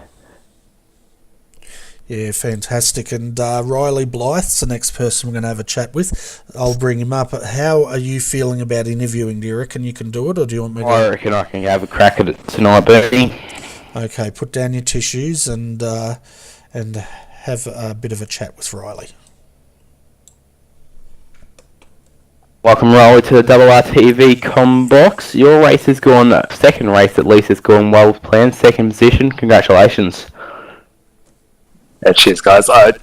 Yeah, fantastic. And Riley Blythe's the next person we're going to have a chat with. I'll bring him up. How are you feeling about interviewing? Do you reckon you can do it, or do you want me to? I reckon I can have a crack at it tonight, Bernie. Okay, put down your tissues and have a bit of a chat with Riley. Welcome, Riley, to the RRTV Combox. Your race has gone, second race at least, has gone well planned. Second position, congratulations. Yeah, cheers, guys. I'd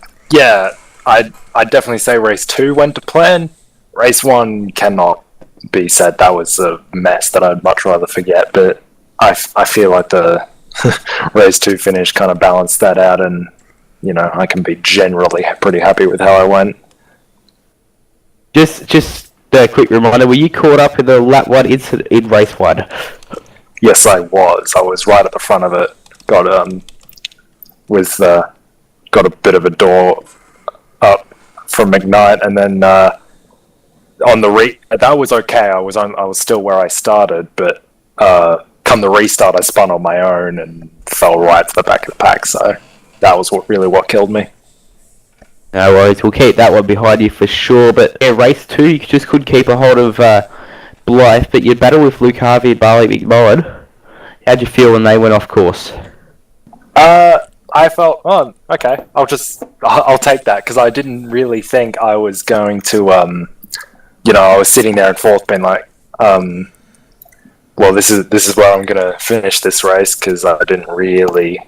definitely say race 2 went to plan. Race 1 cannot be said. That was a mess that I'd much rather forget. But I feel like the race 2 finish kind of balanced that out, and I can be generally pretty happy with how I went. Just a quick reminder: were you caught up in the lap 1 incident in race 1? Yes, I was. I was right at the front of it. Got a bit of a door up from McKnight, and then on the that was okay. I was still where I started, but come the restart, I spun on my own and fell right to the back of the pack. So that was what killed me. No worries, we'll keep that one behind you for sure. But yeah, race 2, you just couldn't keep a hold of Blythe, but you battled with Luke Harvey and Barley McMullen. How'd you feel when they went off course? I felt, okay, I'll take that, because I didn't really think I was going to, I was sitting there in fourth being like, well, this is where I'm going to finish this race, because I didn't really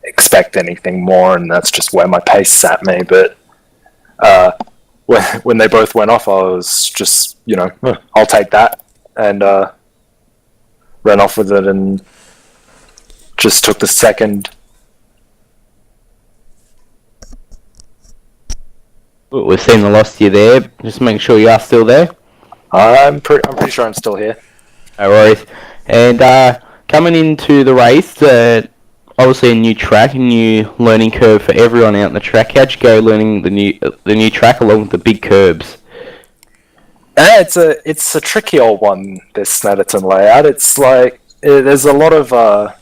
expect anything more, and that's just where my pace sat me. But when they both went off, I was just, I'll take that, and ran off with it, and just took the second. We've seen the loss to you there. Just make sure you are still there. I'm pretty sure I'm still here. No worries. And coming into the race, obviously a new track, a new learning curve for everyone out in the track. How'd you go learning the new track along with the big curbs? It's a tricky old one, this Snetterton layout. It's like there's a lot of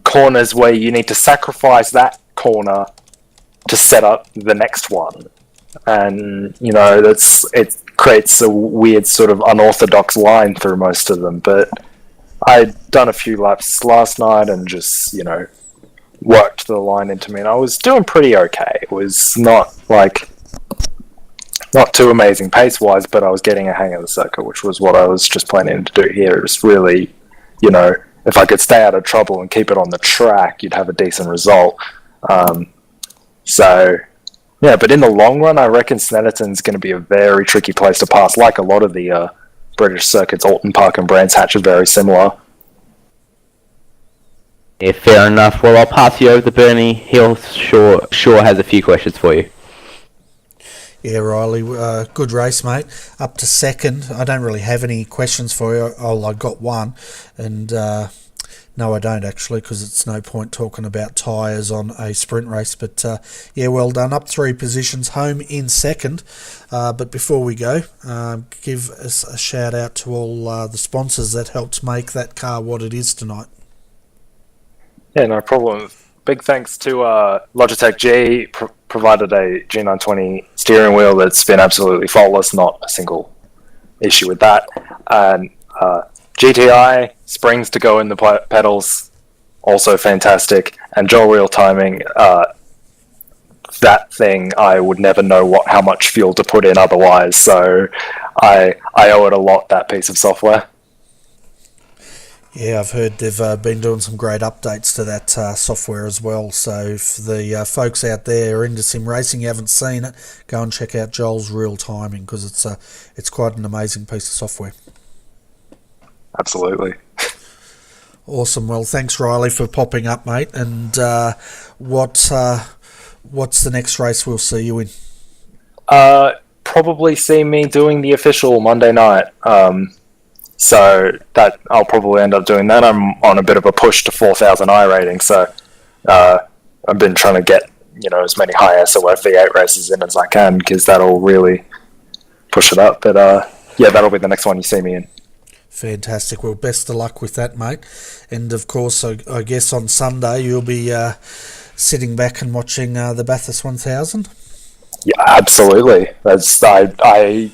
corners where you need to sacrifice that corner to set up the next one, and it creates a weird sort of unorthodox line through most of them. But I'd done a few laps last night and just worked the line into me, and I was doing pretty okay. It was not too amazing pace wise, but I was getting a hang of the circuit, which was what I was just planning to do here. It was really, if I could stay out of trouble and keep it on the track, you'd have a decent result. So, yeah, but in the long run, I reckon Snetterton's going to be a very tricky place to pass. Like a lot of the British circuits, Alton Park and Brands Hatch are very similar. Yeah, fair enough. Well, I'll pass you over to Bernie. He'll sure has a few questions for you. Yeah, Riley, good race, mate. Up to second. I don't really have any questions for you. I got one, and no, I don't actually, because it's no point talking about tyres on a sprint race. But yeah, well done. Up 3 positions, home in second. But before we go, give us a shout out to all the sponsors that helped make that car what it is tonight. Yeah, no problem. Big thanks to Logitech G, provided a G920 steering wheel that's been absolutely faultless, not a single issue with that. And GTI springs to go in the pedals, also fantastic. And dual wheel timing, that thing I would never know how much fuel to put in otherwise. So I owe it a lot, that piece of software. Yeah, I've heard they've been doing some great updates to that software as well. So if the folks out there are into sim racing, you haven't seen it, go and check out Joel's Real Timing, because it's quite an amazing piece of software. Absolutely. Awesome. Well, thanks, Riley, for popping up, mate. And what's the next race we'll see you in? probably see me doing the official Monday night. So that I'll probably end up doing that. I'm on a bit of a push to 4,000 rating, so I've been trying to get as many high SOF V8 races in as I can, because that'll really push it up. But yeah, that'll be the next one you see me in. Fantastic. Well, best of luck with that, mate. And of course, I guess on Sunday you'll be sitting back and watching the Bathurst 1000. Yeah, absolutely. I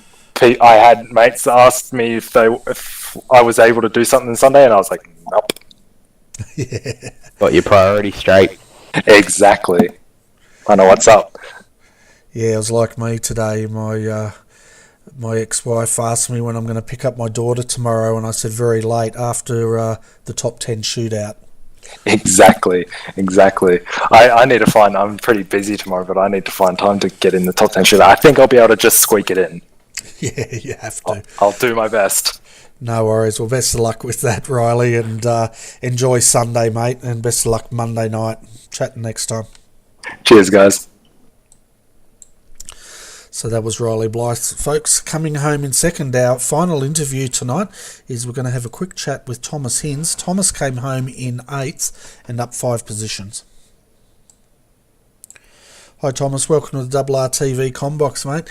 had mates ask me if I was able to do something Sunday, and I was like, nope. Yeah. Got your priorities straight. Exactly. I know what's up. Yeah, it was like me today. My ex-wife asked me when I'm going to pick up my daughter tomorrow, and I said very late after the top 10 shootout. Exactly. I need to find. I'm pretty busy tomorrow, but I need to find time to get in the top 10 shootout. I think I'll be able to just squeak it in. Yeah, you have to. I'll do my best. No worries. Well, best of luck with that, Riley, and enjoy Sunday, mate, and best of luck Monday night. Chat next time. Cheers, guys. So that was Riley Blythe, folks. Coming home in second, our final interview tonight is we're going to have a quick chat with Thomas Hinz. Thomas came home in 8th and up 5 positions. Hi, Thomas. Welcome to the RRTV Combox, mate.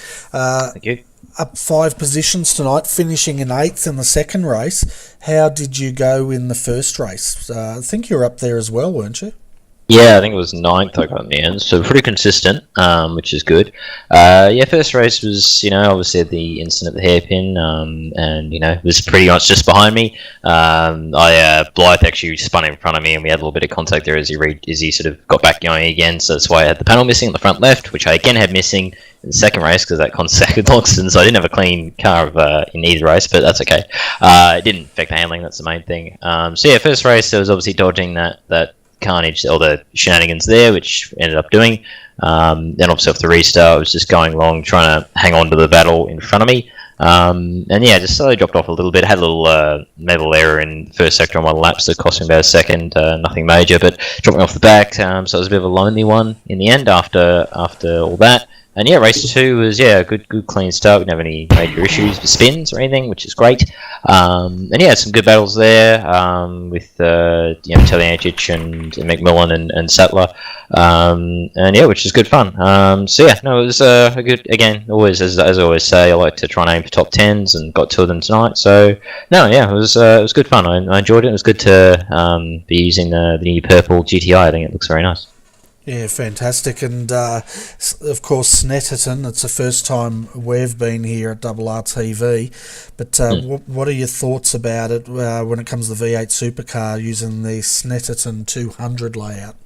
Thank you. Up 5 positions tonight, finishing in 8th in the second race. How did you go in the first race? I think you were up there as well, weren't you? Yeah, I think it was 9th I got in the end, so pretty consistent, which is good. Yeah, first race was, obviously had the incident at the hairpin, and, it was pretty much just behind me. Blythe actually spun in front of me, and we had a little bit of contact there as he sort of got back going again, so that's why I had the panel missing on the front left, which I again had missing in the second race because that contact with Loxton, so I didn't have a clean car in either race, but that's okay. It didn't affect the handling, that's the main thing. So yeah, first race I was obviously dodging that carnage, all the shenanigans there, which ended up doing. Then obviously off the restart, I was just going along, trying to hang on to the battle in front of me. And yeah, just slowly dropped off a little bit. Had a little metal error in the first sector on one lap, so it cost me about a second. Nothing major, but dropped me off the back. So it was a bit of a lonely one in the end after all that. And yeah, race 2 was a good clean start. We didn't have any major issues with spins or anything, which is great. And yeah, some good battles there with Teliancic and McMillan and Sattler. And yeah, which is good fun. So yeah, no, it was a good, again, always as I always say, I like to try and aim for top 10s, and got 2 of them tonight. So no, yeah, it was good fun. I enjoyed it. It was good to be using the new purple GTI. I think it looks very nice. Yeah, fantastic. And of course, Snetterton, it's the first time we've been here at RRTV. But what are your thoughts about it when it comes to the V8 Supercar using the Snetterton 200 layout?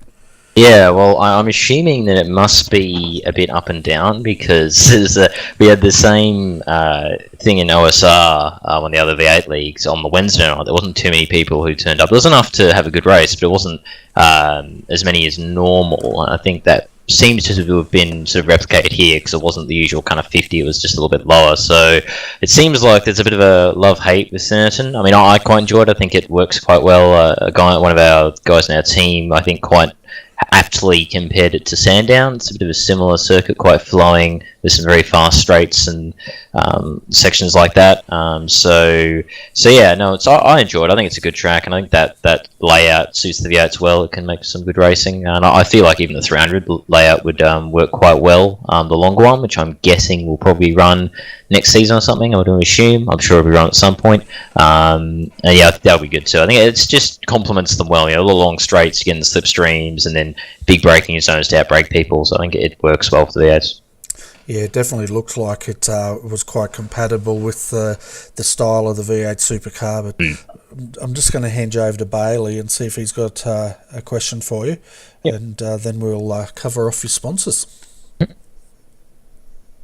Yeah, well, I'm assuming that it must be a bit up and down because we had the same thing in OSR, one of the other V8 leagues, on the Wednesday night. There wasn't too many people who turned up. There was enough to have a good race, but it wasn't as many as normal. And I think that seems to have been sort of replicated here because it wasn't the usual kind of 50, it was just a little bit lower. So it seems like there's a bit of a love-hate with Snetterton. I mean, I quite enjoyed it. I think it works quite well. One of our guys in our team, I think, quite aptly compared it to Sandown. It's a bit of a similar circuit, quite flowing with some very fast straights and sections like that. So yeah, no, I enjoyed it. I think it's a good track, and I think that layout suits the V8s well. It can make some good racing, and I feel like even the 300 layout would work quite well. The longer one, which I'm guessing will probably run next season or something, I would assume. I'm sure it'll be run at some point. And yeah, that'll be good too. I think it's just complements them well. The long straights, you get in the slipstreams, and then big braking zones to outbrake people. So I think it works well for the V8s. Yeah, it definitely looks like it was quite compatible with the style of the V8 Supercar. But I'm just going to hand you over to Bailey and see if he's got a question for you. Yep. And then we'll cover off your sponsors.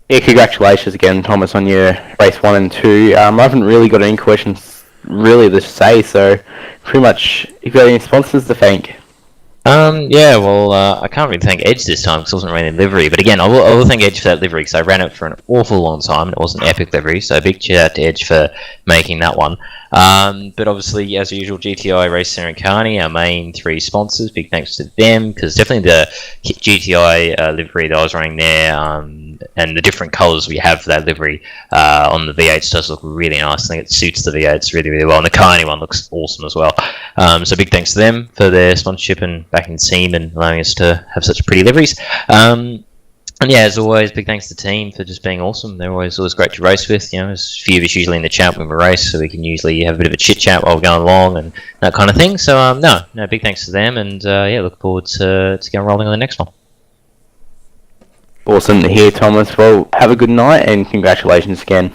Yeah, congratulations again, Thomas, on your race 1 and 2. I haven't really got any questions really to say, so pretty much you've got any sponsors to thank. Yeah, well, I can't really thank Edge this time because I wasn't running livery. But again, I will thank Edge for that livery because I ran it for an awful long time. It was an epic livery, so big shout out to Edge for making that one. But obviously, as usual, GTI, Race Center and Carney, our main 3 sponsors. Big thanks to them because definitely the GTI livery that I was running there, and the different colours we have for that livery on the V8s does look really nice. I think it suits the V8s really, really well, and the Carney one looks awesome as well. So big thanks to them for their sponsorship and backing the team and allowing us to have such pretty liveries. And yeah, as always, big thanks to the team for just being awesome. They're always great to race with. You know, there's a few of us usually in the chat when we race, so we can usually have a bit of a chit chat while we're going along and that kind of thing. So no, big thanks to them, and yeah, look forward to getting rolling on the next one. Awesome to hear, Thomas. Well, have a good night and congratulations again.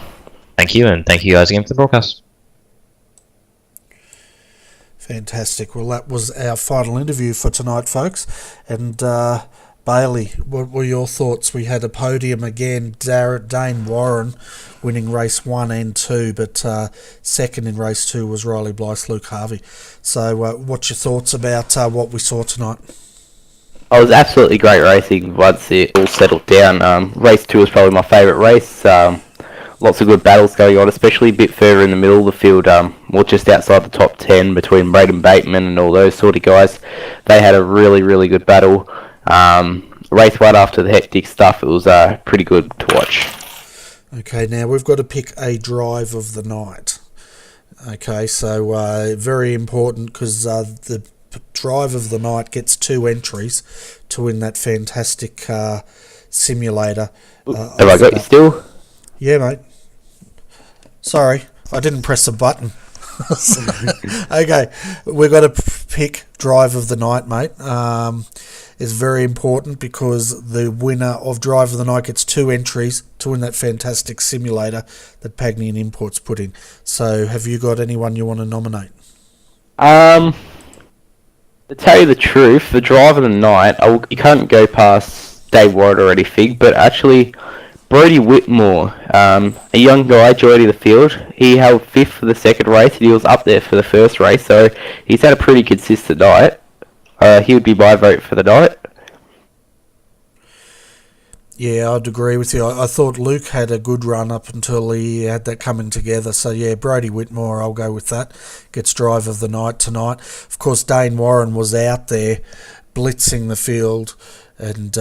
Thank you, and thank you guys again for the broadcast. Fantastic. Well, that was our final interview for tonight, folks. And Bailey, what were your thoughts? We had a podium again, Dane Warren winning race 1 and 2, but second in race 2 was Riley Blythe, Luke Harvey. So what's your thoughts about what we saw tonight? Oh, it was absolutely great racing once it all settled down. Race 2 was probably my favourite race. Lots of good battles going on, especially a bit further in the middle of the field, more just outside the top 10 between Braden Bateman and all those sort of guys. They had a really, really good battle. Race 1 after the hectic stuff, it was pretty good to watch. Okay, now we've got to pick a drive of the night. Okay, so very important because the drive of the night gets 2 entries to win that fantastic simulator. Have I got you still? Yeah, mate. Sorry, I didn't press the button. Okay, we've got to pick drive of the night, mate. It's very important because the winner of drive of the night gets 2 entries to win that fantastic simulator that Pagny and Imports put in. So have you got anyone you want to nominate? To tell you the truth, the drive of the night, you can't go past Dave Warren or Eddie Fig, but actually Brodie Whitmore, a young guy, joy to the field. He held 5th for the second race and he was up there for the first race, so he's had a pretty consistent night. He would be my vote for the night. Yeah, I'd agree with you. I thought Luke had a good run up until he had that coming together. So yeah, Brodie Whitmore, I'll go with that. Gets drive of the night tonight. Of course, Dane Warren was out there blitzing the field, and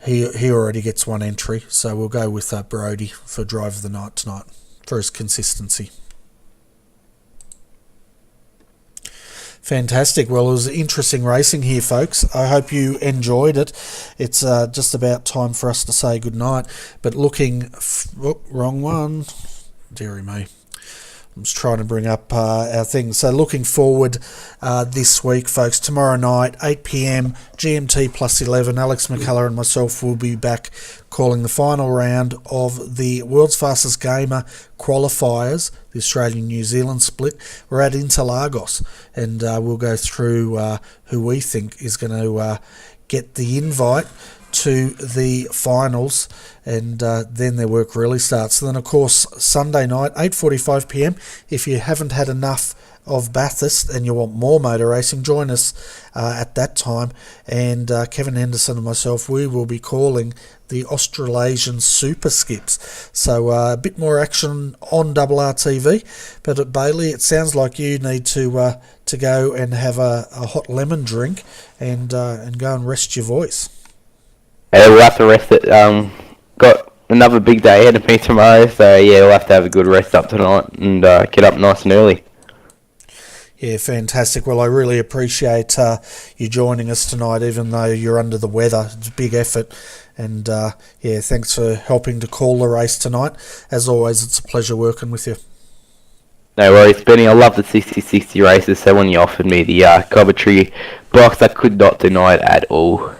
he already gets 1 entry. So we'll go with Brodie for drive of the night tonight for his consistency. Fantastic. Well, it was interesting racing here, folks. I hope you enjoyed it. It's just about time for us to say goodnight. But wrong one. Deary me. I'm just trying to bring up our thing. So looking forward this week, folks. Tomorrow night, 8 p.m, GMT plus 11. Alex McCullough and myself will be back calling the final round of the World's Fastest Gamer qualifiers, the Australian-New Zealand split. We're at Interlagos, and we'll go through who we think is going to get the invite to the finals, and then their work really starts. Then, of course, Sunday night, 8:45 p.m, if you haven't had enough of Bathurst and you want more motor racing, join us at that time, and Kevin Henderson and myself, we will be calling the Australasian Super Skips. So a bit more action on RRTV, but at Bailey, it sounds like you need to go and have a hot lemon drink and go and rest your voice. Yeah, we'll have to rest it. Got another big day ahead of me tomorrow, so yeah, we'll have to have a good rest up tonight and get up nice and early. Yeah, fantastic. Well, I really appreciate you joining us tonight, even though you're under the weather. It's a big effort. And yeah, thanks for helping to call the race tonight. As always, it's a pleasure working with you. No worries, Benny. I love the 60-60 races, so when you offered me the commentary box, I could not deny it at all.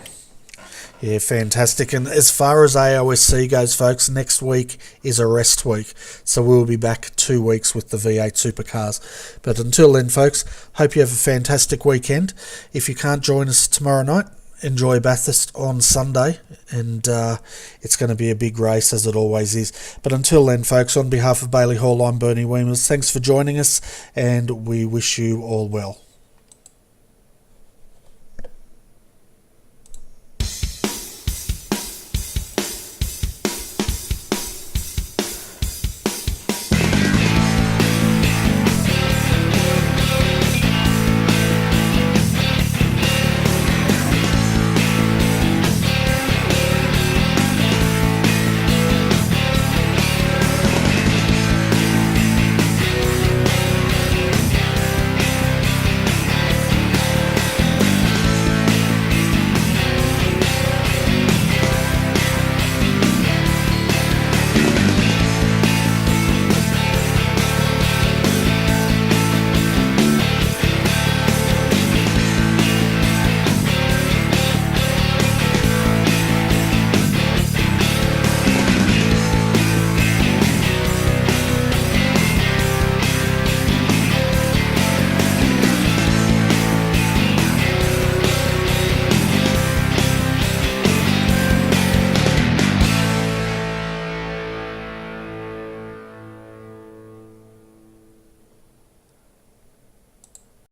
Yeah, fantastic. And as far as AOSC goes, folks, next week is a rest week. So we'll be back 2 weeks with the V8 Supercars. But until then, folks, hope you have a fantastic weekend. If you can't join us tomorrow night, enjoy Bathurst on Sunday. And it's going to be a big race, as it always is. But until then, folks, on behalf of Bailey Hall, I'm Bernie Weemers. Thanks for joining us, and we wish you all well.